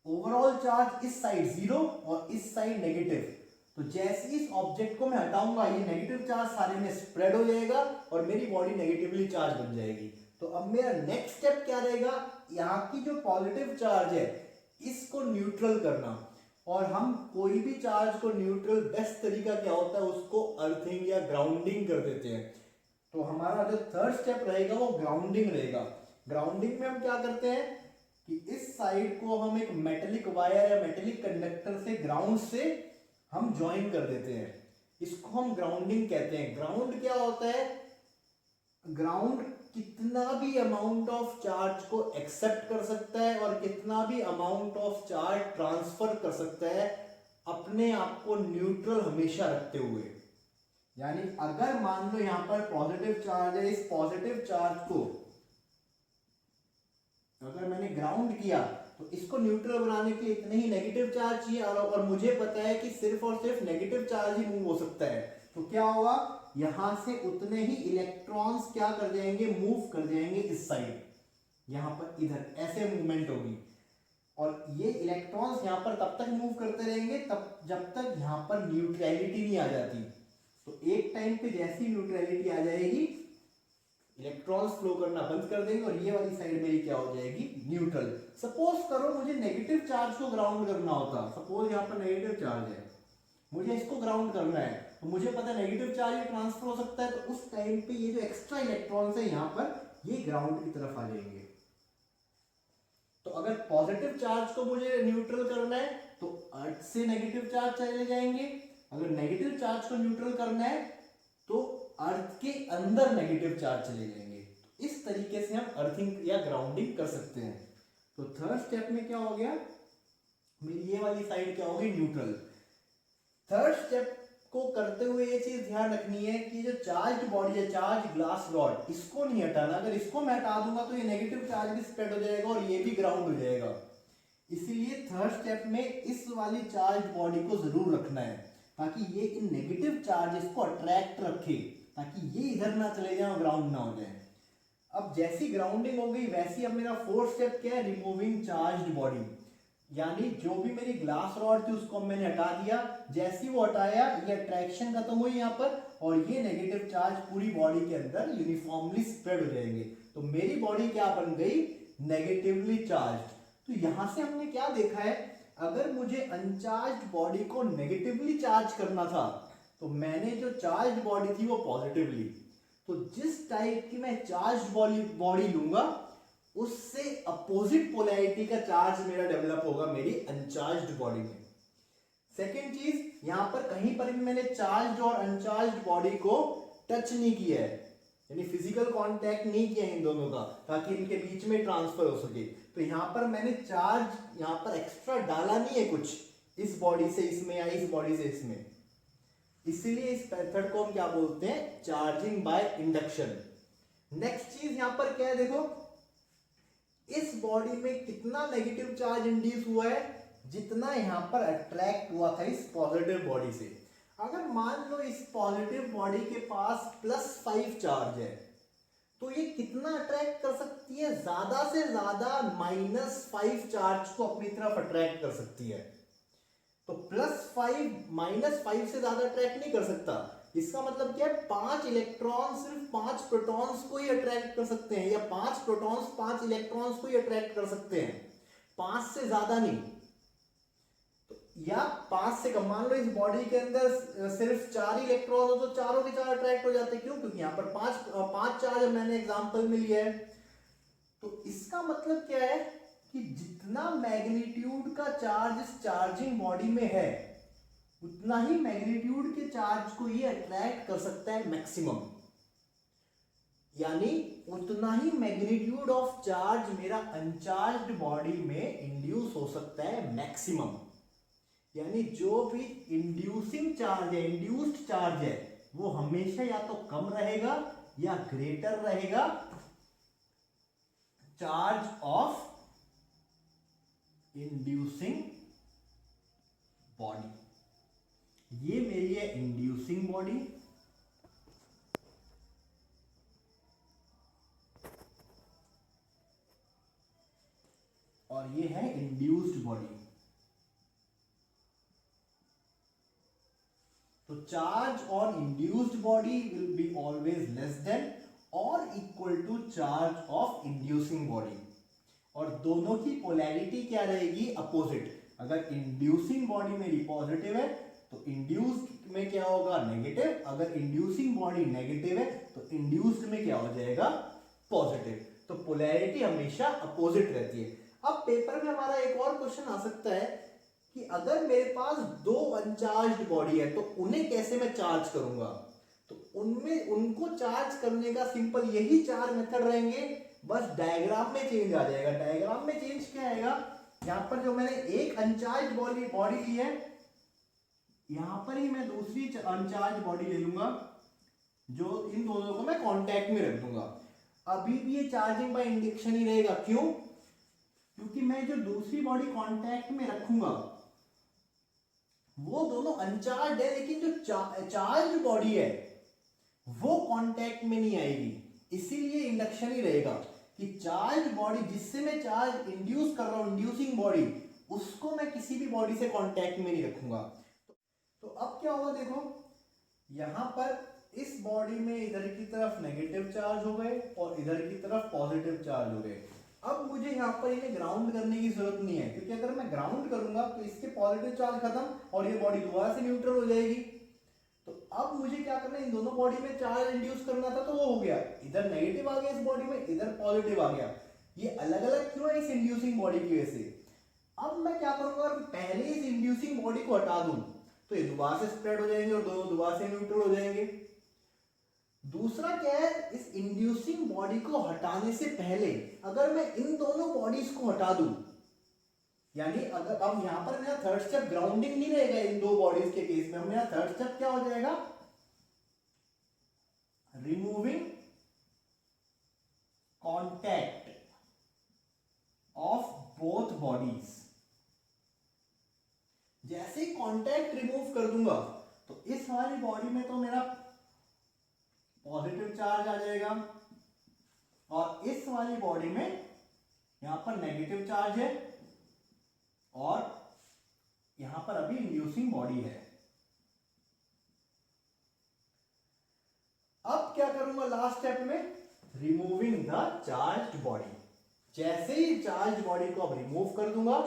ओवरऑल चार्ज इस साइड 0 और इस साइड नेगेटिव, तो जैसे इस ऑब्जेक्ट को मैं हटाऊंगा ये नेगेटिव चार्ज सारे में स्प्रेड हो जाएगा और मेरी बॉडी नेगेटिवली चार्ज बन जाएगी। तो अब मेरा नेक्स्ट स्टेप क्या रहेगा, यहाँ की जो पॉजिटिव चार्ज है इसको न्यूट्रल करना। और हम कोई भी चार्ज को न्यूट्रल, बेस्ट तरीका क्या होता है, उसको अर्थिंग या ग्राउंडिंग कर देते हैं। तो हमारा जो थर्ड स्टेप रहेगा वो ग्राउंडिंग रहेगा। ग्राउंडिंग में हम क्या करते हैं कि इस साइड को हम एक मेटेलिक वायर या मेटेलिक कंडक्टर से, ग्राउंड से हम ज्वाइन कर देते हैं, इसको हम ग्राउंडिंग कहते हैं। ग्राउंड क्या होता है, ग्राउंड कितना भी अमाउंट ऑफ चार्ज को एक्सेप्ट कर सकता है और कितना भी अमाउंट ऑफ चार्ज ट्रांसफर कर सकता है, अपने आप को न्यूट्रल हमेशा रखते हुए। यानी अगर मान लो यहां पर पॉजिटिव चार्ज है, इस पॉजिटिव चार्ज को अगर मैंने ग्राउंड किया, तो इसको न्यूट्रल बनाने के लिए इतने ही नेगेटिव चार्ज चाहिए और मुझे पता है कि सिर्फ और सिर्फ नेगेटिव चार्ज ही मूव हो सकता है। तो क्या होगा, यहां से उतने ही इलेक्ट्रॉन्स क्या कर जाएंगे, मूव कर जाएंगे इस साइड, यहां पर इधर ऐसे मूवमेंट होगी। और ये इलेक्ट्रॉन्स यहां पर तब तक मूव करते रहेंगे तब जब तक यहां पर न्यूट्रलिटी नहीं आ जाती। तो एक टाइम पे जैसी न्यूट्रलिटी आ जाएगी, इलेक्ट्रॉन्स फ्लो करना बंद कर देंगे और ये वाली साइड मेरी क्या हो जाएगी, न्यूट्रल। सपोज करो मुझे नेगेटिव चार्ज को ग्राउंड करना होता, सपोज यहाँ पर नेगेटिव चार्ज है, मुझे इसको ग्राउंड करना है, तो मुझे पता है नेगेटिव चार्ज ट्रांसफर हो सकता है, तो उस टाइम पे ये जो एक्स्ट्रा इलेक्ट्रॉन्स है यहाँ पर ये ग्राउंड की तरफ आ जाएंगे। तो अगर पॉजिटिव चार्ज को मुझे न्यूट्रल करना है तो अर्थ से नेगेटिव चार्ज चले जाएंगे, अगर नेगेटिव चार्ज को न्यूट्रल करना है तो अर्थ के अंदर नेगेटिव चार्ज चले जाएंगे। तो इस तरीके से हम अर्थिंग या ग्राउंडिंग कर सकते हैं। तो थर्ड स्टेप में क्या हो गया, मेरी ये वाली साइड क्या होगी, न्यूट्रल। थर्ड स्टेप को करते हुए ये चीज ध्यान रखनी है कि जो चार्ज बॉडी है, चार्ज ग्लास रॉड, इसको नहीं हटाना। अगर इसको मैं हटा दूंगा तो ये नेगेटिव चार्ज भी स्प्रेड हो जाएगा और ये भी ग्राउंड हो जाएगा। इसीलिए थर्ड स्टेप में इस वाली चार्ज बॉडी को जरूर रखना है ताकि ये इन नेगेटिव चार्जेस को अट्रैक्ट रखे, ताकि ये इधर ना चले जाए और ग्राउंड ना हो जाए। अब जैसी ग्राउंडिंग हो गई वैसी अब मेरा फोर्थ स्टेप क्या है, रिमूविंग चार्ज्ड बॉडी। यानी जो भी मेरी ग्लास रॉड थी उसको मैंने हटा दिया, जैसी वो हटाया ये अट्रैक्शन खत्म हुई यहाँ पर, और ये नेगेटिव चार्ज पूरी बॉडी के अंदर यूनिफॉर्मली स्प्रेड हो जाएंगे। तो मेरी बॉडी क्या बन गई, नेगेटिवली चार्ज। तो यहां से हमने क्या देखा है, अगर मुझे अनचार्ज बॉडी को नेगेटिवली चार्ज करना था तो मैंने जो चार्ज बॉडी थी वो पॉजिटिवली, तो जिस टाइप की मैं चार्ज बॉडी लूंगा उससे अपोजिट पोलैरिटी का चार्ज मेरा डेवलप होगा मेरी अनचार्ज्ड बॉडी में। सेकेंड चीज, यहां पर कहीं पर भी मैंने चार्ज और अनचार्ज्ड बॉडी को टच नहीं किया है, यानी फिजिकल कांटेक्ट नहीं किया इन दोनों का, ताकि इनके बीच में ट्रांसफर हो सके। तो यहां पर मैंने चार्ज यहां पर एक्स्ट्रा डाला नहीं है कुछ, इस बॉडी से इसमें या इस बॉडी से इसमें, इसीलिए इस मेथड को हम क्या बोलते हैं, चार्जिंग बाय इंडक्शन। नेक्स्ट चीज यहां पर क्या है, देखो इस बॉडी में कितना नेगेटिव चार्ज इंड्यूस हुआ है, जितना यहां पर अट्रैक्ट हुआ था इस पॉजिटिव बॉडी से। अगर मान लो इस पॉजिटिव बॉडी के पास +5 चार्ज है तो ये कितना अट्रैक्ट कर सकती है, ज्यादा से ज्यादा -5 चार्ज को अपनी तरफ अट्रैक्ट कर सकती है। तो +5 -5 से ज्यादा अट्रैक्ट नहीं कर सकता। इसका मतलब क्या है, 5 इलेक्ट्रॉन सिर्फ 5 प्रोटॉन्स को ही अट्रैक्ट कर सकते हैं, या 5 प्रोटॉन्स 5 इलेक्ट्रॉन्स को ही अट्रैक्ट कर सकते हैं, 5 से ज्यादा नहीं। तो या 5 से कम, मान लो इस बॉडी के अंदर सिर्फ 4 इलेक्ट्रॉन हो तो चारों के चार अट्रैक्ट हो जाते हैं। क्यों? क्योंकि यहां पर 5 चार्ज मैंने एग्जांपल में लिया है। तो इसका मतलब क्या है कि जितना मैग्नीट्यूड का चार्ज इस चार्जिंग बॉडी में है उतना ही मैग्नीट्यूड के चार्ज को ये अट्रैक्ट कर सकता है मैक्सिमम, यानी उतना ही मैग्नीट्यूड ऑफ चार्ज मेरा अनचार्ज्ड बॉडी में इंड्यूस हो सकता है मैक्सिमम। यानी जो भी इंड्यूसिंग चार्ज है, इंड्यूस्ड चार्ज है, वो हमेशा या तो कम रहेगा या ग्रेटर रहेगा चार्ज ऑफ इंड्यूसिंग बॉडी। ये मेरी है इंड्यूसिंग बॉडी, और ये है इंड्यूस्ड बॉडी। तो charge on induced body will be always less than और equal to charge of inducing body, और दोनों की पोलैरिटी क्या रहेगी, अपोजिट। अगर इंड्यूसिंग बॉडी मेरी पॉजिटिव है तो इंड्यूस्ड में क्या होगा, नेगेटिव। अगर इंड्यूसिंग बॉडी नेगेटिव है तो इंड्यूस्ड में क्या हो जाएगा, पॉजिटिव। तो पोलैरिटी हमेशा अपोजिट रहती है। अब पेपर में हमारा एक और क्वेश्चन आ सकता है कि अगर मेरे पास 2 अनचार्ज्ड बॉडी है तो उन्हें कैसे मैं चार्ज करूंगा। तो उनमें उनको चार्ज करने का सिंपल यही 4 मेथड रहेंगे, बस डायग्राम में चेंज आ जाएगा। डायग्राम में चेंज क्या आएगा, यहां पर जो मैंने एक अनचार्ज बॉडी ली है, यहां पर ही मैं दूसरी अनचार्ज बॉडी ले लूंगा, जो इन दोनों को मैं कांटेक्ट में रख दूंगा। अभी भी ये चार्जिंग बाय इंडक्शन ही रहेगा। क्यों? क्योंकि मैं जो दूसरी बॉडी कांटेक्ट में रखूंगा वो दोनों अनचार्ज है, लेकिन जो चार्ज बॉडी है वो कांटेक्ट में नहीं आएगी, इसीलिए इंडक्शन ही रहेगा कि चार्ज बॉडी जिससे मैं चार्ज इंड्यूस कर रहा हूं, इंड्यूसिंग बॉडी, उसको मैं किसी भी बॉडी से कांटेक्ट में नहीं रखूंगा। तो अब क्या होगा, देखो यहां पर इस बॉडी में इधर की तरफ नेगेटिव चार्ज हो गए और इधर की तरफ पॉजिटिव चार्ज हो गए। अब मुझे यहाँ पर इन्हें ग्राउंड करने की जरूरत नहीं है, क्योंकि अगर मैं ग्राउंड करूंगा तो इसके पॉजिटिव चार्ज खत्म और ये बॉडी दोबारा से न्यूट्रल हो जाएगी। तो अब मुझे क्या करना है, इन दोनों बॉडी में चार्ज इंड्यूस करना था तो वो हो गया, इधर नेगेटिव आ गया इस बॉडी में, इधर पॉजिटिव आ गया। ये अलग अलग क्यों है, इस इंड्यूसिंग बॉडी की वजह से। अब मैं क्या करूंगा, पहले इस इंड्यूसिंग बॉडी को हटा दूं तो ये दोबारा से स्प्रेड हो जाएंगे और दोनों दोबारा से न्यूट्रल हो जाएंगे। दूसरा क्या है, इस इंड्यूसिंग बॉडी को हटाने से पहले अगर मैं इन दोनों बॉडीज को हटा दूं, यानी अगर अब यहां पर मेरा थर्ड स्टेप ग्राउंडिंग नहीं रहेगा इन दो बॉडीज के केस में, मेरा थर्ड स्टेप क्या हो जाएगा, removing contact of both bodies. जैसे ही कॉन्टैक्ट रिमूव कर दूंगा तो इस वाली बॉडी में तो मेरा पॉजिटिव चार्ज आ जाएगा, और इस वाली बॉडी में यहां पर नेगेटिव चार्ज है, और यहां पर अभी इंड्यूसिंग बॉडी है। अब क्या करूंगा लास्ट स्टेप में, रिमूविंग द चार्ज्ड बॉडी। जैसे ही चार्ज बॉडी को अब रिमूव कर दूंगा,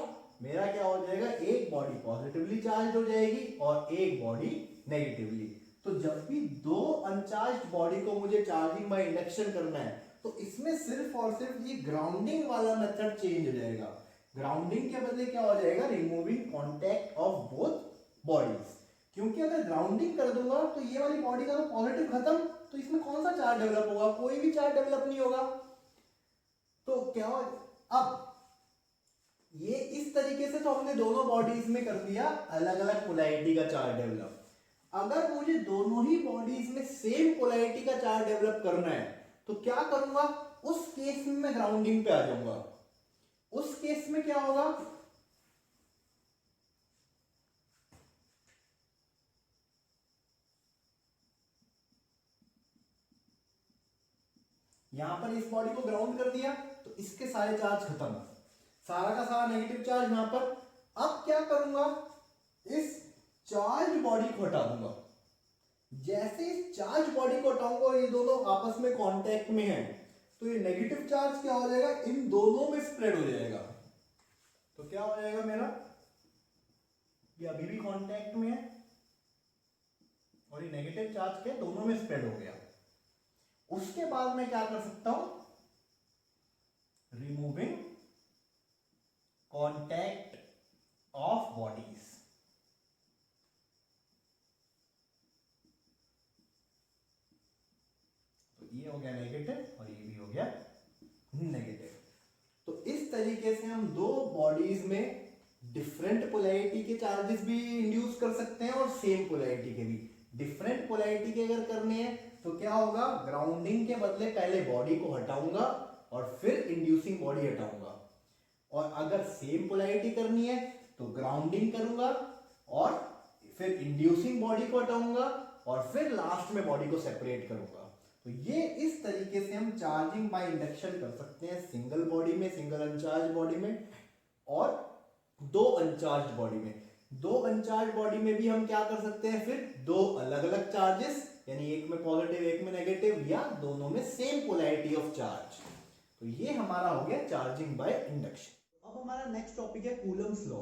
मेरा क्या हो जाएगा, एक बॉडी पॉजिटिवली चार्ज हो जाएगी और एक बॉडी नेगेटिवली। तो जब भी दो अनचार्ज्ड बॉडी को मुझे चार्जिंग बाय इंडक्शन करना है, तो इसमें सिर्फ और सिर्फ ये ग्राउंडिंग वाला मेथड चेंज हो जाएगा। ग्राउंडिंग के बदले क्या हो जाएगा, removing contact of both bodies. क्योंकि अगर ग्राउंडिंग कर दूंगा तो ये वाली बॉडी का तो पॉजिटिव खत्म, तो इसमें कौन सा चार्ज डेवलप होगा, कोई भी चार्ज डेवलप नहीं होगा। तो क्या अब ये इस तरीके से तो हमने दोनों बॉडीज में कर दिया अलग अलग पोलैरिटी का चार्ज डेवलप। अगर मुझे दोनों ही बॉडीज में सेम पोलैरिटी का चार्ज डेवलप करना है तो क्या करूंगा, उस केस में मैं ग्राउंडिंग पे आ जाऊंगा। उस केस में क्या होगा, यहां पर इस बॉडी को ग्राउंड कर दिया तो इसके सारे चार्ज खत्म, सारा का सारा नेगेटिव चार्ज यहां पर। अब क्या करूंगा, इस चार्ज बॉडी को हटा दूंगा। जैसे इस चार्ज बॉडी को हटाऊंगा और ये दोनों आपस में कांटेक्ट में हैं, तो ये नेगेटिव चार्ज क्या हो जाएगा, इन दोनों में स्प्रेड हो जाएगा। तो क्या हो जाएगा मेरा, ये अभी भी कांटेक्ट में है और ये नेगेटिव चार्ज के दोनों में स्प्रेड हो गया। उसके बाद मैं क्या कर सकता हूं, रिमूविंग कॉन्टैक्ट ऑफ बॉडीज। तो ये हो गया नेगेटिव और ये भी हो गया नेगेटिव। तो इस तरीके से हम दो बॉडीज में डिफरेंट पोलैरिटी के चार्जेस भी इंड्यूस कर सकते हैं और सेम पोलैरिटी के भी। डिफरेंट पोलैरिटी के अगर करने हैं तो क्या होगा, ग्राउंडिंग के बदले पहले बॉडी को हटाऊंगा और फिर इंड्यूसिंग बॉडी हटाऊंगा। और अगर सेम पोलैरिटी करनी है तो ग्राउंडिंग करूंगा और फिर इंड्यूसिंग बॉडी को हटाऊंगा और फिर लास्ट में बॉडी को सेपरेट करूंगा। तो ये इस तरीके से हम चार्जिंग बाय इंडक्शन कर सकते हैं, सिंगल बॉडी में, सिंगल अनचार्ज बॉडी में और दो अनचार्ज बॉडी में। दो अनचार्ज बॉडी में भी हम क्या कर सकते हैं, फिर दो अलग अलग चार्जेस, यानी एक में पॉजिटिव एक में नेगेटिव, या दोनों में सेम पोलैरिटी ऑफ चार्ज। तो ये हमारा हो गया चार्जिंग बाय इंडक्शन। अब हमारा नेक्स्ट टॉपिक है Coulomb's law.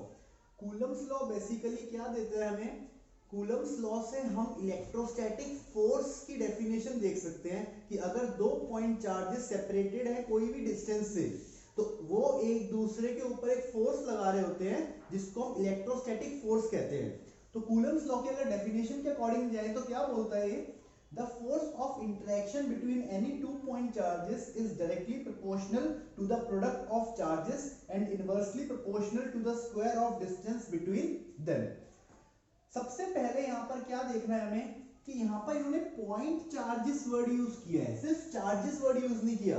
Coulomb's law basically क्या देता है हमें, कूलम्स लॉ से हम इलेक्ट्रोस्टैटिक फोर्स की डेफिनेशन देख सकते हैं कि अगर दो पॉइंट चार्जेस सेपरेटेड है कोई भी डिस्टेंस से, तो वो एक दूसरे के ऊपर एक फोर्स लगा रहे होते हैं जिसको हम इलेक्ट्रोस्टैटिक फोर्स कहते हैं। तो कूलम्स लॉ के अगर डेफिनेशन के अकॉर्डिंग जाए तो क्या बोलता है, the force of interaction between any two point charges is directly proportional to the product of charges and inversely proportional to the square of distance between them. सबसे पहले यहां पर क्या देखना है हमें कि यहां पर इन्होंने पॉइंट चार्जेस वर्ड यूज किया है, सिर्फ चार्जेस वर्ड यूज नहीं किया,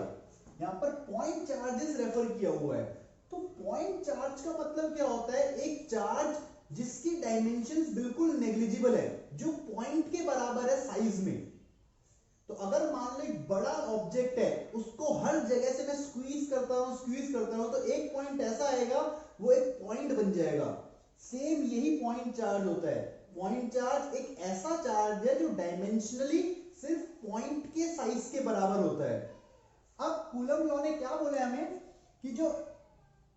यहां पर पॉइंट चार्जेस रेफर किया हुआ है। तो पॉइंट चार्ज का मतलब क्या होता है, एक चार्ज जिसकी डायमेंशंस बिल्कुल नेग्लिजिबल है, जो पॉइंट के बराबर है साइज में। तो अगर मान लो एक बड़ा ऑब्जेक्ट है, उसको हर जगह से मैं स्क्वीज करता हूं तो एक पॉइंट ऐसा आएगा, वो एक पॉइंट बन जाएगा। सेम यही पॉइंट चार्ज होता है। पॉइंट चार्ज एक ऐसा चार्ज है जो डायमेंशनली सिर्फ पॉइंट के साइज के बराबर होता है। अब कूलम लॉ ने क्या बोला हमें कि जो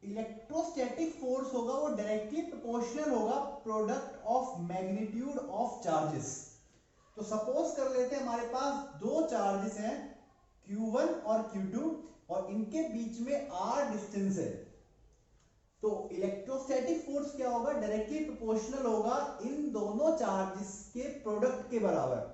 इलेक्ट्रोस्टैटिक फोर्स होगा वो डायरेक्टली प्रोपोर्शनल होगा product of magnitude of charges. तो सपोज कर लेते हैं हमारे पास दो चार्जेस हैं Q1 और Q2 और इनके बीच में R डिस्टेंस है। तो इलेक्ट्रोस्टैटिक फोर्स क्या होगा, डायरेक्टली प्रोपोर्शनल होगा इन दोनों चार्जेस के प्रोडक्ट के बराबर।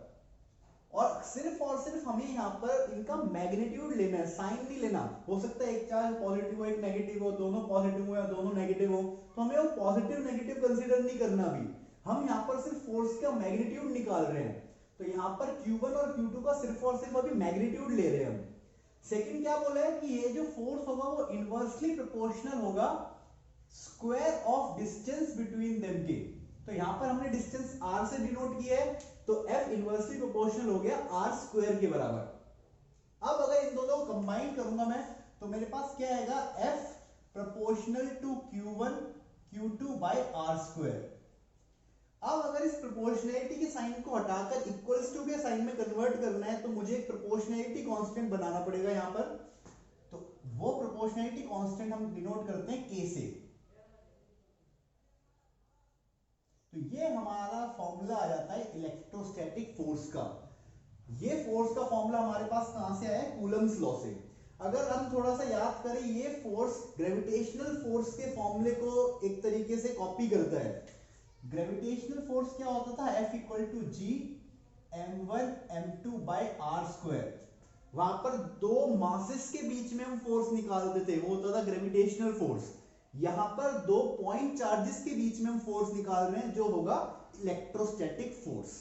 और सिर्फ हमें यहाँ पर इनका मैग्नीट्यूड लेना है, साइन नहीं लेना। हो सकता है एक चार्ज पॉजिटिव हो एक नेगेटिव हो, दोनों पॉजिटिव हो या दोनों नेगेटिव हो, तो हमें वो पॉजिटिव नेगेटिव कंसीडर नहीं करना। अभी हम यहाँ पर सिर्फ फोर्स का मैग्नीट्यूड निकाल रहे हैं। तो यहाँ पर Q1 और Q2 का सिर्फ और सिर्फ अभी मैग्नीट्यूड ले रहे हैं हम। सेकंड क्या बोला है कि ये जो फोर्स होगा वो इनवर्सली प्रोपोर्शनल होगा square of distance between them के। तो यहाँ पर हमने डिस्टेंस R से डिनोट किया है, तो F इनवर्सली प्रोपोर्शनल हो गया R स्क्वायर के बराबर। अब अगर इन दोनों को कंबाइन करूंगा मैं तो मेरे पास क्या आएगा, F proportional to Q1 Q2 by R square. अब अगर इस प्रोपोर्शनैलिटी के साइन को हटाकर इक्वल्स टू के साइन में कन्वर्ट करना है तो मुझे एक प्रोपोर्शनैलिटी कांस्टेंट बनाना पड़ेगा यहां पर। तो वो प्रोपोर्शनैलिटी कांस्टेंट हम डिनोट करते हैं K से। तो ये हमारा फॉर्मूला आ जाता है इलेक्ट्रोस्टैटिक फोर्स का। ये फोर्स का फॉर्मूला हमारे पास कहां से आया है, कूलम्स लॉ से। अगर हम थोड़ा सा याद करें, ये फोर्स ग्रेविटेशनल फोर्स के फॉर्मूले को एक तरीके से कॉपी करता है। ग्रेविटेशनल फोर्स क्या होता था, F equal to G m1 m2 by R square. वहां पर दो मासेस के बीच में हम फोर्स निकालते थे, वो होता था ग्रेविटेशनल फोर्स। यहां पर दो पॉइंट चार्जेस के बीच में हम फोर्स निकाल रहे हैं, जो होगा इलेक्ट्रोस्टैटिक फोर्स।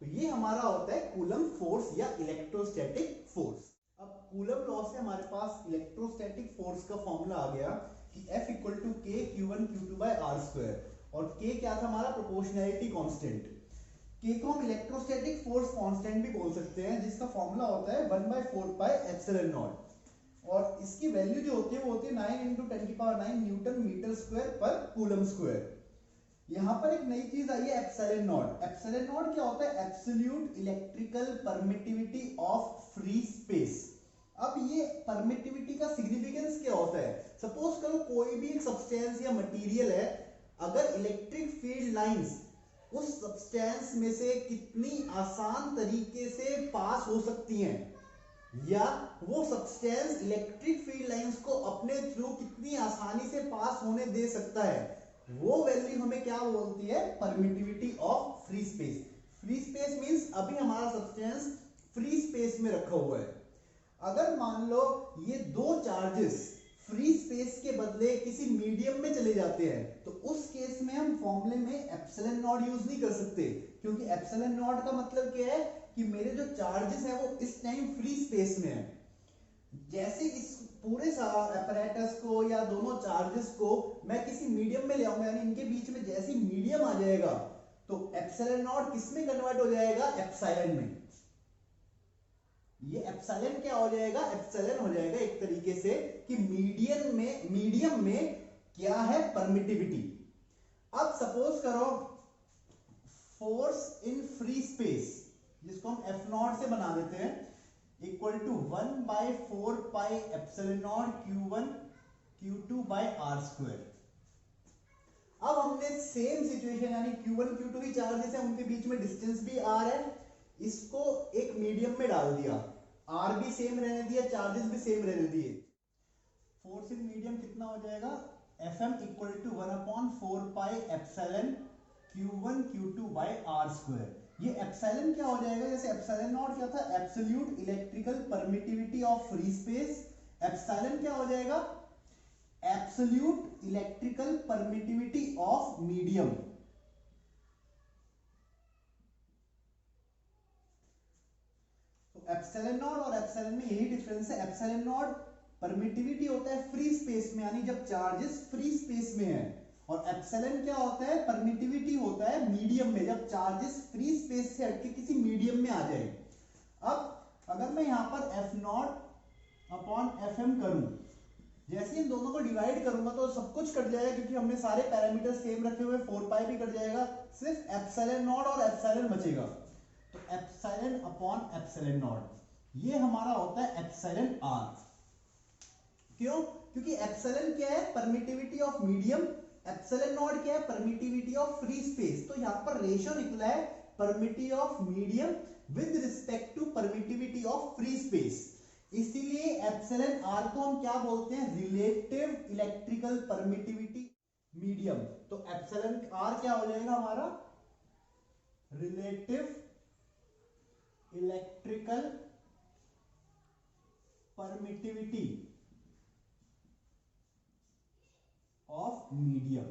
तो ये हमारा होता है कूलम फोर्स या इलेक्ट्रोस्टैटिक फोर्स। अब कूलम लॉ से हमारे पास इलेक्ट्रोस्टैटिक फोर्स का फॉर्मूला आ गया कि F equal to K Q1 Q2 by R square, और K क्या था हमारा, प्रोपोर्शनैलिटी कांस्टेंट। K को हम इलेक्ट्रोस्टैटिक फोर्स कांस्टेंट भी बोल सकते हैं, जिसका फॉर्मूला होता है 1/4 पाई एप्सिलॉन नॉट, और इसकी वैल्यू जो होती है वो होती है 9 × 10⁹ न्यूटन मीटर स्क्वायर पर कूलम स्क्वायर। यहां पर एक नई चीज आई है एप्सिलॉन नॉट। एप्सिलॉन नॉट क्या होता है, absolute electrical permittivity of free space. अब ये परमिटिविटी का सिग्निफिकेंस क्या होता है, सपोज करो कोई भी एक सब्सटेंस या मटेरियल है, अगर इलेक्ट्रिक फील्ड लाइंस उस सब्सटेंस में से कितनी आसान तरीके से पास हो सकती हैं, या वो सब्सटेंस इलेक्ट्रिक फील्ड लाइंस को अपने थ्रू कितनी आसानी से पास होने दे सकता है, वो वैल्यू हमें क्या बोलती है, permittivity of free space. Free space means अभी हमारा सब्सटेंस फ्री स्पेस में रखा हुआ है। अगर मान लो ये दो चार्जेस फ्री स्पेस के बदले किसी मीडियम में चले जाते हैं, तो उस केस में हम फॉर्मूले में एप्सिलॉन नॉट यूज नहीं कर सकते, क्योंकि एप्सिलॉन नॉट का मतलब क्या है कि मेरे जो चार्जेस हैं वो इस टाइम फ्री स्पेस में है। जैसे इस पूरे apparatus को या दोनों चार्जेस को मैं किसी मीडियम में ले आऊंगा, यानी इनके बीच में जैसे मीडियम आ जाएगा, तो एप्सिलॉन नॉट किस में कन्वर्ट हो जाएगा, एप्सिलॉन में। ये एप्सिलॉन क्या हो जाएगा, एप्सिलॉन हो जाएगा एक तरीके से कि मीडियम में क्या है, परमिटिविटी। अब सपोज करो फोर्स इन फ्री स्पेस, जिसको हम F नॉट से बना देते हैं, equal to 1/4 pi epsilon naught Q1 Q2 by R square. अब हमने सेम सिचुएशन, यानी Q1 Q2 की चार्जेस है, उनके बीच में डिस्टेंस भी R है, इसको एक मीडियम में डाल दिया, R भी सेम रहने दिया, चार्जेस भी सेम रहने दिए। फोर्स इन मीडियम कितना हो जाएगा, Fm equal to 1/4 pi epsilon Q1 Q2 by R square. ये एप्सिलॉन क्या हो जाएगा, जैसे एप्सिलॉन नॉट क्या था, absolute electrical permittivity of free space. Epsilon क्या हो जाएगा, absolute electrical permittivity of medium. तो एप्सिलॉन नॉट और एप्सिलॉन में यही डिफरेंस है। एप्सिलॉन नॉट परमिटिविटी होता है फ्री स्पेस में, यानी जब चार्जेस फ्री स्पेस में है, और एप्सिलॉन क्या होता है, परमिटिविटी होता है मीडियम में, जब चार्जेस फ्री स्पेस से हटके किसी मीडियम में आ जाए। अब अगर मैं यहां पर F नॉट अपॉन Fm करूं, जैसे इन दोनों को डिवाइड करूंगा तो सब कुछ कट जाएगा, क्योंकि हमने सारे पैरामीटर सेम रखे हुए, 4 पाई भी कट जाएगा, सिर्फ एप्सिलॉन नॉट और एप्सिलॉन बचेगा। तो एप्सिलॉन अपॉन एप्सिलॉन नॉट, ये हमारा होता है एप्सिलॉन R। क्यों, क्योंकि एप्सिलॉन क्या है, permittivity of medium, epsilon naught क्या है, परमिटिविटी ऑफ फ्री स्पेस। तो यहां पर रेशियो निकला है permittivity of medium with respect to permittivity of free space. इसीलिए एप्सिलॉन R को हम क्या बोलते हैं, रिलेटिव इलेक्ट्रिकल परमिटिविटी मीडियम। तो एप्सिलॉन R क्या हो जाएगा हमारा, relative electrical permittivity of medium.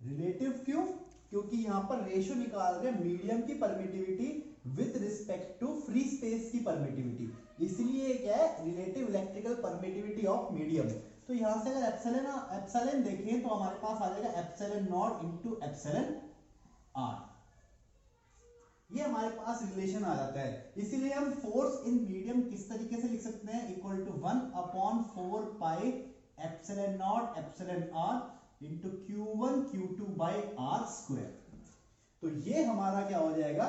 Relative क्यों, क्योंकि यहां पर रेशियो निकाल रहे हैं मीडियम की permittivity with respect to free space की परमिटिविटी, इसलिए क्या है, relative electrical permittivity of medium. तो यहां से अगर एप्सिलॉन देखें तो हमारे पास आ जाएगा epsilon not into epsilon R। ये हमारे पास रिलेशन आ जाता है। इसीलिए हम फोर्स इन मीडियम किस तरीके से लिख सकते हैं, equal to 1/4 pi epsilon naught epsilon R into Q1 Q2 by R square. तो ये हमारा क्या हो जाएगा,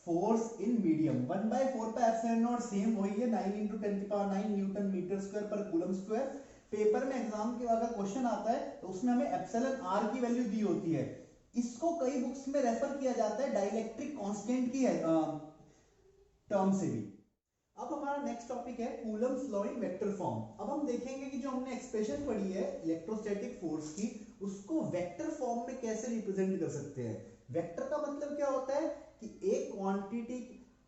force in medium. 1/4 pi epsilon naught same वही है 9 × 10⁹ न्यूटन मीटर स्क्वायर पर कूलम स्क्वायर। पेपर में एग्जाम के अगर क्वेश्चन आता है तो उसमें हमें एप्सिलॉन आर की वैल्यू दी होती है। इसको कई बुक्स में रेफर किया जाता है डाइलेक्ट्रिक कांस्टेंट की टर्म से भी। अब हमारा नेक्स्ट टॉपिक है Coulomb's law in vector form. अब हम देखेंगे कि जो हमने एक्सप्रेशन पढ़ी है इलेक्ट्रोस्टैटिक फोर्स की, उसको वेक्टर फॉर्म में कैसे रिप्रेजेंट कर सकते हैं। वेक्टर का मतलब क्या होता है कि एक क्वांटिटी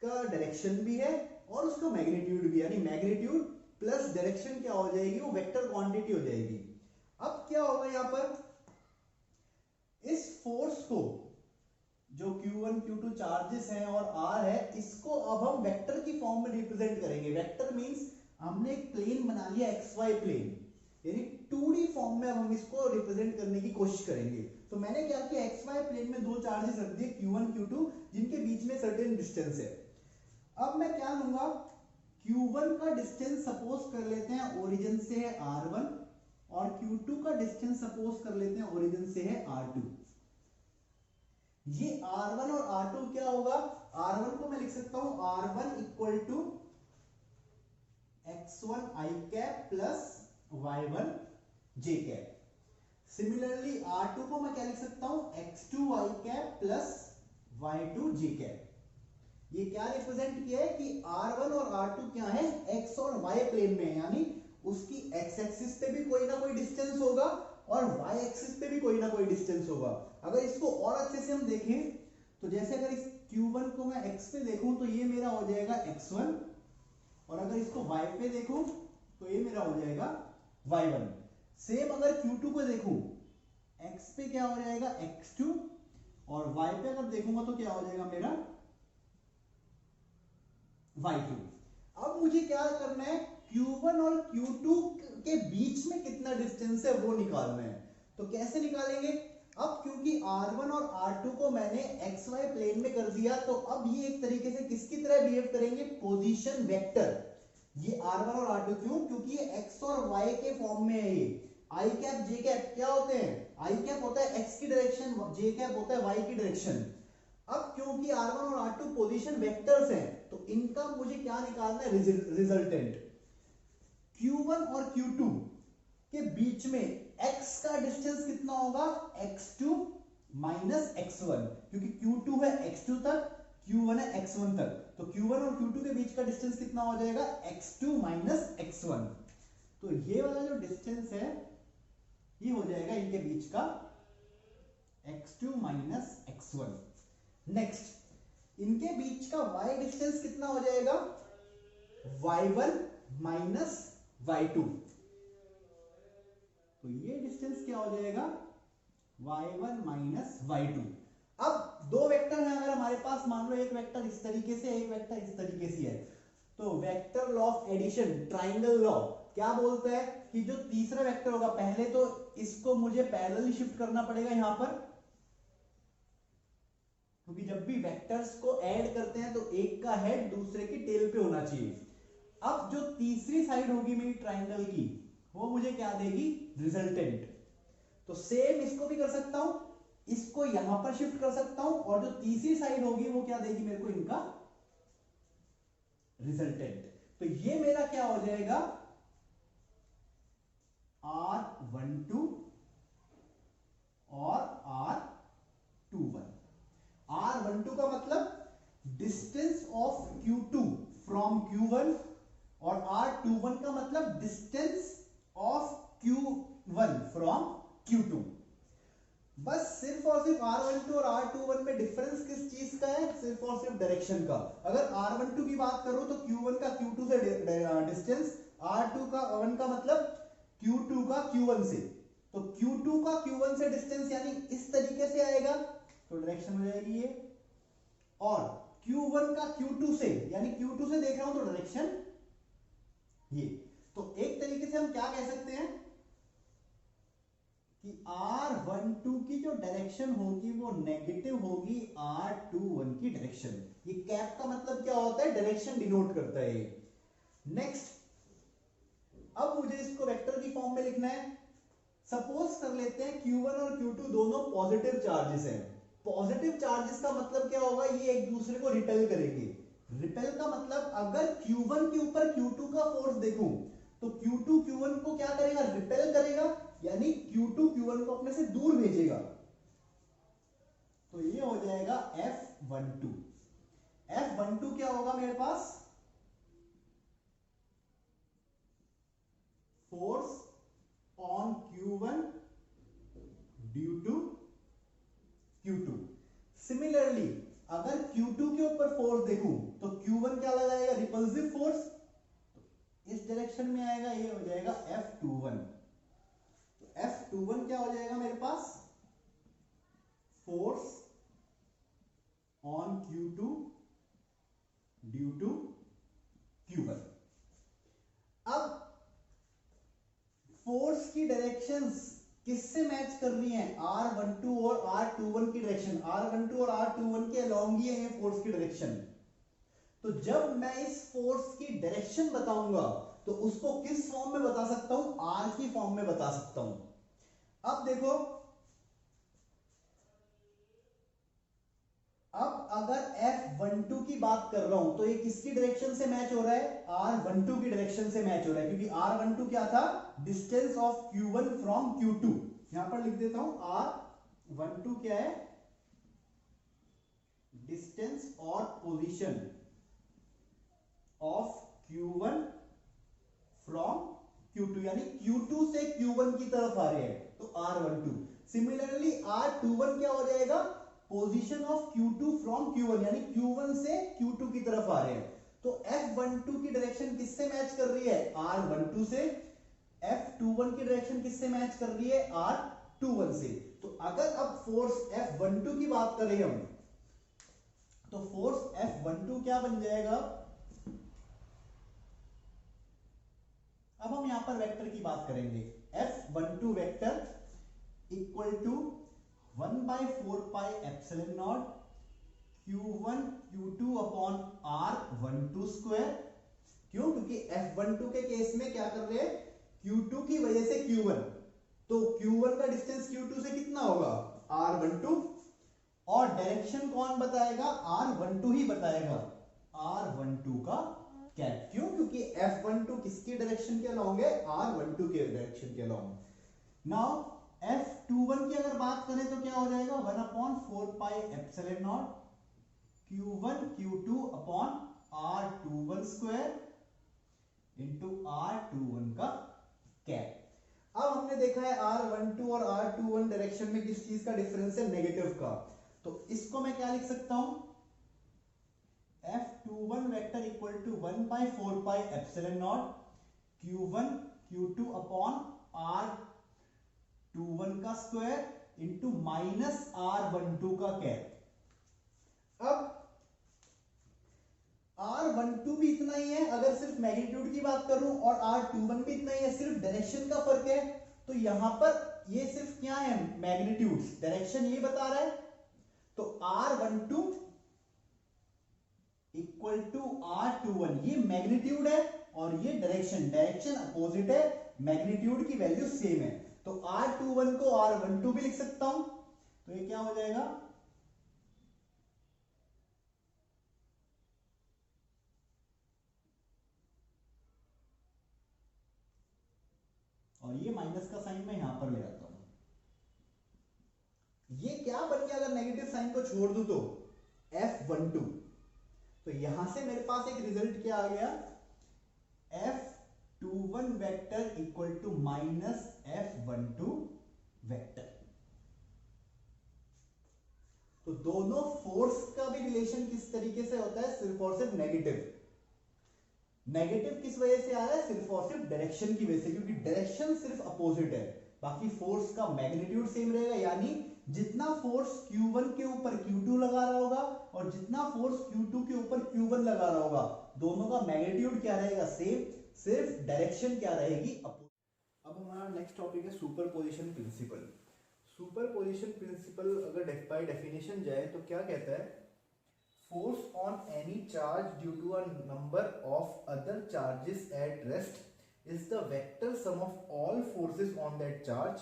का डायरेक्शन भी है और उसका मैग्नीट्यूड भी, यानी मैग्नीट्यूड प्लस डायरेक्शन क्या हो जाएगी, वो वेक्टर क्वांटिटी हो जाएगी। अब क्या होगा यहां पर, इस फोर्स को जो Q1 Q2 चार्जेस हैं और R है, इसको अब हम वेक्टर की फॉर्म में रिप्रेजेंट करेंगे। वेक्टर मींस हमने एक प्लेन बना लिया XY प्लेन, यानी 2D फॉर्म में अब हम इसको रिप्रेजेंट करने की कोशिश करेंगे। तो मैंने क्या किया, XY प्लेन में दो चार्जेस रख दिए Q1 Q2 जिनके बीच में सर्टेन डिस्टेंस है। अब मैं क्या लूंगा, Q1 का डिस्टेंस सपोज कर लेते हैं ओरिजिन से है R1 और Q2 का डिस्टेंस सपोज कर लेते हैं ओरिजिन से है R2। ये R1 और R2 क्या होगा, R1 को मैं लिख सकता हूं R1 equal to x1 i cap plus y1 j cap. Similarly R2 को मैं क्या लिख सकता हूं x2 i cap plus y2 j cap. ये क्या रिप्रेजेंट किया है कि R1 और R2 क्या है, x और y प्लेन में, यानी उसकी x एक्सिस पे भी कोई ना कोई डिस्टेंस होगा और y एक्सिस पे भी कोई ना कोई डिस्टेंस होगा। अगर इसको और अच्छे से हम देखें तो जैसे अगर इस Q1 को मैं x पे देखूं तो ये मेरा हो जाएगा x1 और अगर इसको y पे देखूं तो ये मेरा हो जाएगा y1। सेम अगर Q2 को देखूं x पे क्या हो जाएगा x2 और y पे अगर देखूंगा तो क्या हो जाएगा मेरा y2। अब मुझे क्या करना है, Q1 और Q2 के बीच में कितना डिस्टेंस है वो निकालना है। तो कैसे निकालेंगे, अब क्योंकि R1 और R2 को मैंने XY प्लेन में कर दिया तो अब ये एक तरीके से किसकी तरह बिहेव करेंगे, पोजीशन वेक्टर। ये R1 और R2 क्यों, क्योंकि ये X और Y के फॉर्म में है। ये I कैप J कैप क्या होते हैं, I कैप होता है X की डायरेक्शन, J कैप होता है Y की डायरेक्शन। अब क्योंकि R1 और R2 पोजीशन वेक्टर्स हैं तो इनका मुझे क्या निकालना है, रिजल्टेंट। Q1 और Q2 के बीच में x का डिस्टेंस कितना होगा, x2 माइनस x1, क्योंकि Q2 है x2 तक, Q1 है x1 तक, तो Q1 और Q2 के बीच का डिस्टेंस कितना हो जाएगा, x2 माइनस x1। तो ये वाला जो डिस्टेंस है ये हो जाएगा इनके बीच का x2 माइनस x1। नेक्स्ट इनके बीच का y डिस्टेंस कितना हो जाएगा, y1 माइनस y2। तो ये डिस्टेंस क्या हो जाएगा, y1 माइनस y2। अब दो वेक्टर हैं अगर हमारे पास, मान लो एक वेक्टर इस तरीके से एक वेक्टर इस तरीके से है, तो vector law of addition, triangle law क्या बोलता है कि जो तीसरा वेक्टर होगा, पहले तो इसको मुझे पैरेलली शिफ्ट करना पड़ेगा यहां पर, क्योंकि जब भी वेक्टर्स को ऐड करते हैं तो एक का हेड दूसरे की टेल पे होना चाहिए। अब जो तीसरी साइड होगी मेरी ट्राइंगल की वो मुझे क्या देगी, रिजल्टेंट। तो सेम इसको भी कर सकता हूं, इसको यहां पर शिफ्ट कर सकता हूं और जो तीसरी साइड होगी वो क्या देगी मेरे को, इनका रिजल्टेंट। तो ये मेरा क्या हो जाएगा, R12 और R21। R12 का मतलब distance of Q2 from Q1 और R21 का मतलब distance of Q1 from Q2। बस सिर्फ और सिर्फ R12 और R21 में डिफरेंस किस चीज का है, सिर्फ और सिर्फ डायरेक्शन का। अगर R12 की बात करूं तो Q1 का Q2 से डिस्टेंस, R21 का मतलब Q2 का Q1 से, तो Q2 का Q1 से डिस्टेंस यानी इस तरीके से आएगा तो डायरेक्शन हो जाएगी ये, और Q1 का Q2 से यानी Q2 से देख रहा हूं तो डायरेक्शन ये। तो एक तरीके से हम क्या कह सकते हैं कि R12 की जो डायरेक्शन होगी वो नेगेटिव होगी R21 की डायरेक्शन। ये कैप का मतलब क्या होता है, डायरेक्शन डिनोट करता है। नेक्स्ट, अब मुझे इसको वेक्टर की फॉर्म में लिखना है। सपोज कर लेते हैं Q1 और Q2 दोनों पॉजिटिव चार्जेस हैं। पॉजिटिव चार्जेस का मतलब क्या होगा, ये एक दूसरे को रिपेल करेंगे। रिपेल का मतलब अगर Q1 के ऊपर Q2 का फोर्स देखूं तो Q2 Q1 को क्या करेगा, रिपेल करेगा, यानी Q2 Q1 को अपने से दूर भेजेगा। तो ये हो जाएगा F12। F12 क्या होगा मेरे पास, force on Q1 due to Q2। Similarly अगर Q2 के ऊपर फोर्स देखूं तो Q1 क्या लगाएगा, रिपल्सिव फोर्स, तो इस डायरेक्शन में आएगा, ये हो जाएगा F21। तो F21 क्या हो जाएगा मेरे पास, force on Q2 due to Q1। अब फोर्स की डायरेक्शंस किससे मैच कर रही हैं, R12 और R21 की डायरेक्शन। R12 और R21 के अलोंग ही है फोर्स की डायरेक्शन। तो जब मैं इस फोर्स की डायरेक्शन बताऊंगा तो उसको किस फॉर्म में बता सकता हूं, R की फॉर्म में बता सकता हूं। अब देखो, अब अगर F12 की बात कर रहा हूं तो ये किसकी डायरेक्शन से मैच हो रहा है, R12 की डायरेक्शन से मैच हो रहा है, क्योंकि R12 क्या था, distance of Q1 from Q2। यहां पर लिख देता हूं, R12 क्या है, डिस्टेंस और position of Q1 from Q2, यानी Q2 से Q1 की तरफ आ रहे हैं, तो R12। सिमिलरली R21 क्या हो जाएगा, position of Q2 from Q1, यानी Q1 से Q2 की तरफ आ रहे हैं। तो F12 की डायरेक्शन किससे मैच कर रही है, R12 से। F21 की डायरेक्शन किससे मैच कर रही है, R21 से। तो अगर अब फोर्स F12 की बात करें हम, तो फोर्स F12 क्या बन जाएगा, अब हम यहां पर वेक्टर की बात करेंगे। F12 vector equal to 1/4 pi epsilon naught Q1 Q2 upon R12 square. क्यों, क्योंकि F12 के केस में क्या कर रहे हैं, Q2 की वजह से Q1, तो Q1 का डिस्टेंस Q2 से कितना होगा, R12, और डायरेक्शन कौन बताएगा, R12 ही बताएगा, R12 का कैप। क्यों, क्योंकि F12 किसके डायरेक्शन के अलोंग है, R12 के डायरेक्शन के अलोंग। नाउ F21 की अगर बात करें तो क्या हो जाएगा, 1/4 pi epsilon naught Q1 Q2 upon R21 square into R21 का कैप। अब हमने देखा है R12 और R21 डायरेक्शन में किस चीज का डिफरेंस है, नेगेटिव का। तो इसको मैं क्या लिख सकता हूं, F21 vector equal to 1/4 pi epsilon naught Q1 Q2 upon R21 का स्क्वायर इंटू माइनस R12 का कैप। अब R12 भी इतना ही है अगर सिर्फ मैग्नीट्यूड की बात करूं, और R21 भी इतना ही है, सिर्फ डायरेक्शन का फर्क है। तो यहां पर ये सिर्फ क्या है, मैग्नीट्यूड, डायरेक्शन ये बता रहा है। तो R12 इक्वल टू R21, ये मैग्नीट्यूड है और ये डायरेक्शन, डायरेक्शन अपोजिट है, मैग्नीट्यूड की वैल्यू सेम है। तो R21 को R12 भी लिख सकता हूं। तो ये क्या हो जाएगा, और ये माइनस का साइन मैं यहां पर ले आता हूं। ये क्या बन गया, अगर नेगेटिव साइन को छोड़ दूं तो F12। तो यहां से मेरे पास एक रिजल्ट क्या आ गया, F21 vector equal to minus F12 vector. तो दोनों फोर्स का भी रिलेशन किस तरीके से होता है, सिर्फ और सिर्फ नेगेटिव। नेगेटिव किस वजह से आ रहा है, सिर्फ और सिर्फ डायरेक्शन की वजह से, क्योंकि डायरेक्शन सिर्फ अपोजिट है, बाकी फोर्स का मैग्नीट्यूड सेम रहेगा। यानी जितना फोर्स Q1 के ऊपर Q2 लगा रहा होगा और जितना फोर्स Q2 के ऊपर Q1 लगा रहा होगा, दोनों का मैग्नीट्यूड क्या रहेगा, सेम, सिर्फ डायरेक्शन क्या रहेगी, अपोजिट। अब हमारा नेक्स्ट टॉपिक है सुपरपोजिशन प्रिंसिपल। सुपरपोजिशन प्रिंसिपल अगर बाय डेफिनेशन जाए तो क्या कहता है, force on any charge due to a number of other charges at rest is the vector sum of all forces on that charge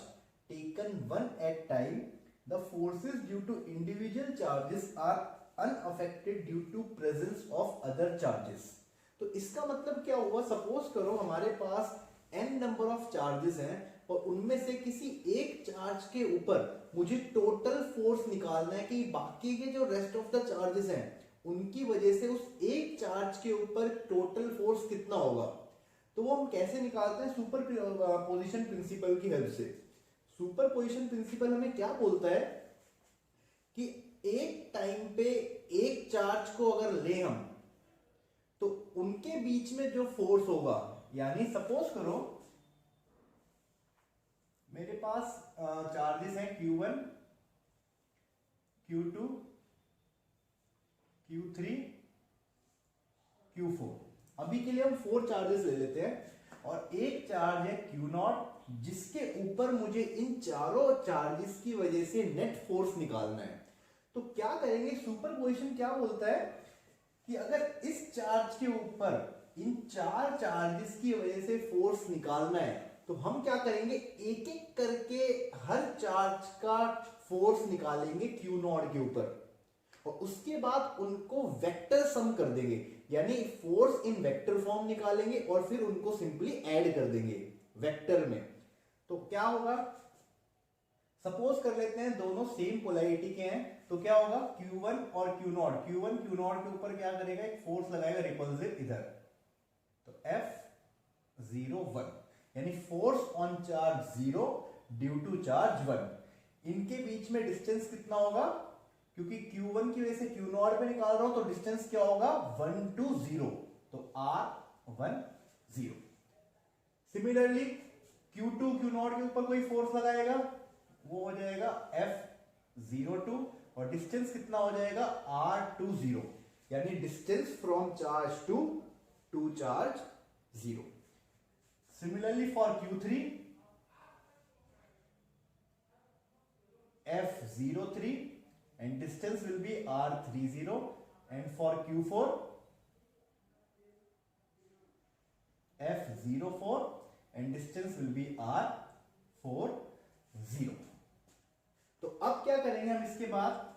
taken one at time. The forces due to individual charges are unaffected due to presence of other charges. तो इसका मतलब क्या हुआ, suppose करो हमारे पास n number of charges हैं और उनमें से किसी एक चार्ज के ऊपर मुझे टोटल फोर्स निकालना है कि बाकी के जो रेस्ट ऑफ द चार्जेस हैं उनकी वजह से उस एक चार्ज के ऊपर टोटल फोर्स कितना होगा। तो वो हम कैसे निकालते हैं, सुपर पोजिशन प्रिंसिपल की हेल्प से। सुपर पोजिशन प्रिंसिपल हमें क्या बोलता है कि एक टाइम पे एक चार्ज को अगर ले हम तो उनके बीच में जो फोर्स होगा, यानी सपोज करो मेरे पास चार्जेस हैं Q1, Q2, Q3, Q4। अभी के लिए हम 4 चार्जेस ले लेते हैं और एक चार्ज है Q0 जिसके ऊपर मुझे इन चारों चार्जेस की वजह से नेट फोर्स निकालना है। तो क्या करेंगे, सुपरपोजिशन क्या बोलता है कि अगर इस चार्ज के ऊपर इन 4 चार्जेस की वजह से फोर्स निकालना है तो हम क्या करेंगे, एक एक करके हर चार्ज का फोर्स निकालेंगे Q0 के ऊपर और उसके बाद उनको वेक्टर सम कर देंगे, यानी फोर्स इन वेक्टर फॉर्म निकालेंगे और फिर उनको सिंपली ऐड कर देंगे वेक्टर में। तो क्या होगा, सपोज कर लेते हैं दोनों सेम पोलैरिटी के हैं तो क्या होगा, Q1 और Q0, Q1 Q0 के ऊपर क्या करेगा, एक फोर्स लगाएगा रिपल्सिव इधर, तो F01, यानी force on charge 0 due to charge 1। इनके बीच में डिस्टेंस कितना होगा, क्योंकि Q1 की वजह से Q0 पे निकाल रहा हूं तो डिस्टेंस क्या होगा, 1 to 0, तो R10। सिमिलरली Q2 Q0 के ऊपर कोई फोर्स लगाएगा, वो हो जाएगा F02 और डिस्टेंस कितना हो जाएगा, R20, यानी distance from charge to charge 0। Similarly for Q3 F03 and distance will be R30, and for Q4 F04 and distance will be R40। तो अब क्या करेंगे हम, इसके बाद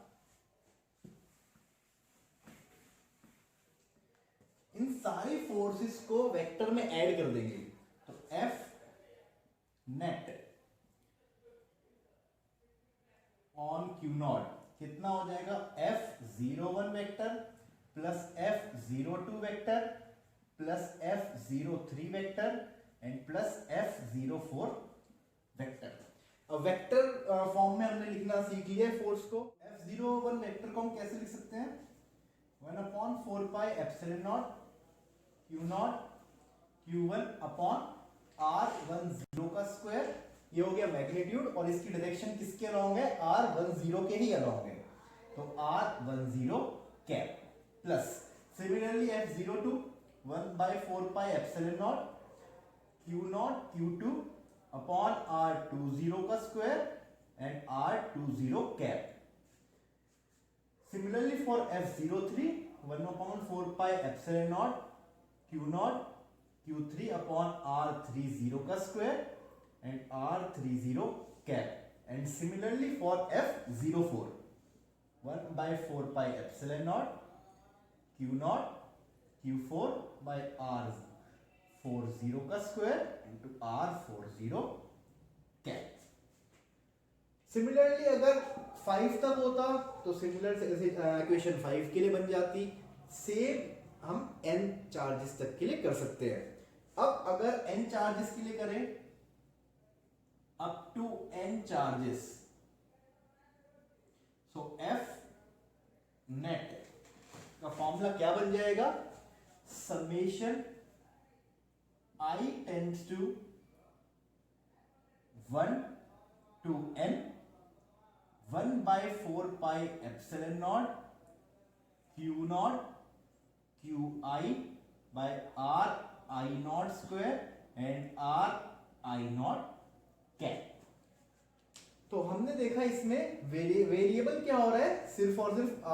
इन सारी फोर्सेस को वेक्टर में ऐड कर देंगे। तो F नेट ऑन Q0 कितना हो जाएगा, F01 vector plus F02 vector plus F03 vector and plus F04 vector. अब वेक्टर फॉर्म में हमने लिखना सीख लिया है फोर्स को। F01 वेक्टर को हम कैसे लिख सकते हैं, 1/4πε0 Q0 Q1 अपॉन R10 का स्क्वायर, ये हो गया मैग्नीट्यूड और इसकी डायरेक्शन किसके अलोंग है, R10 के ही अलोंग है, तो R10 cap plus similarly F02 1/4πε0 Q0 Q2 upon R20 का square and R20 cap. Similarly for F03 1/4πε0 Q0 Q3 upon R30 का square and R30 cap। And similarly for F04 1/4πε0 Q0 Q4 by R40 का square into R40 cap। Similarly अगर 5 तक होता तो similar equation 5 के लिए बन जाती, सेम हम n चार्जेस तक के लिए कर सकते हैं। अब अगर n चार्जेस के लिए करें up to n charges, so F net का फॉर्मूला क्या बन जाएगा, summation I tends to 1 to n 1/4πε0 Q0 Qi by R I0 square and R I not cap. तो हमने देखा इसमें वेरिएबल क्या हो रहा है, सिर्फ और सिर्फ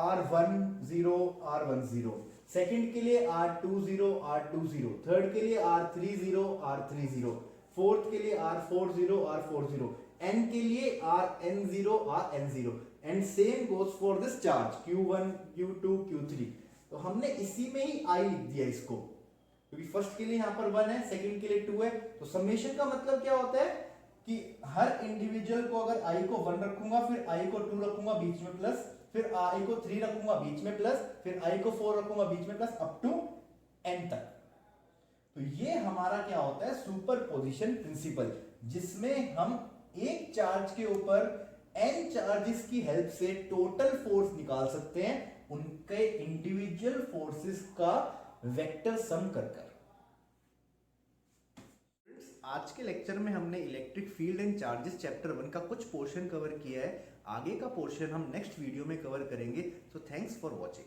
R10 सेकंड के लिए R20 थर्ड के लिए R30 फोर्थ के लिए R40 n के लिए Rn0 and same goes for this charge Q1 Q2 Q3। तो हमने इसी में ही I लिख दिया इसको, क्योंकि फर्स्ट के लिए यहां पर 1 है, सेकंड के लिए 2 है। तो समेशन का मतलब क्या होता है कि हर इंडिविजुअल को अगर I को 1 रखूंगा, फिर I को 2 रखूंगा बीच में प्लस, फिर I को 3 रखूंगा बीच में प्लस, फिर I को 4 रखूंगा बीच में प्लस, अप टू n तक। तो ये हमारा क्या होता है, सुपरपोजिशन प्रिंसिपल, जिसमें हम एक चार्ज के ऊपर n चार्जेस की हेल्प से टोटल फोर्स निकाल सकते हैं, उनके इंडिविजुअल फोर्सेस का वेक्टर सम कर कर। आज के लेक्चर में हमने electric field and charges chapter 1 का कुछ पोर्शन कवर किया है। आगे का पोर्शन हम नेक्स्ट वीडियो में कवर करेंगे। So thanks for watching.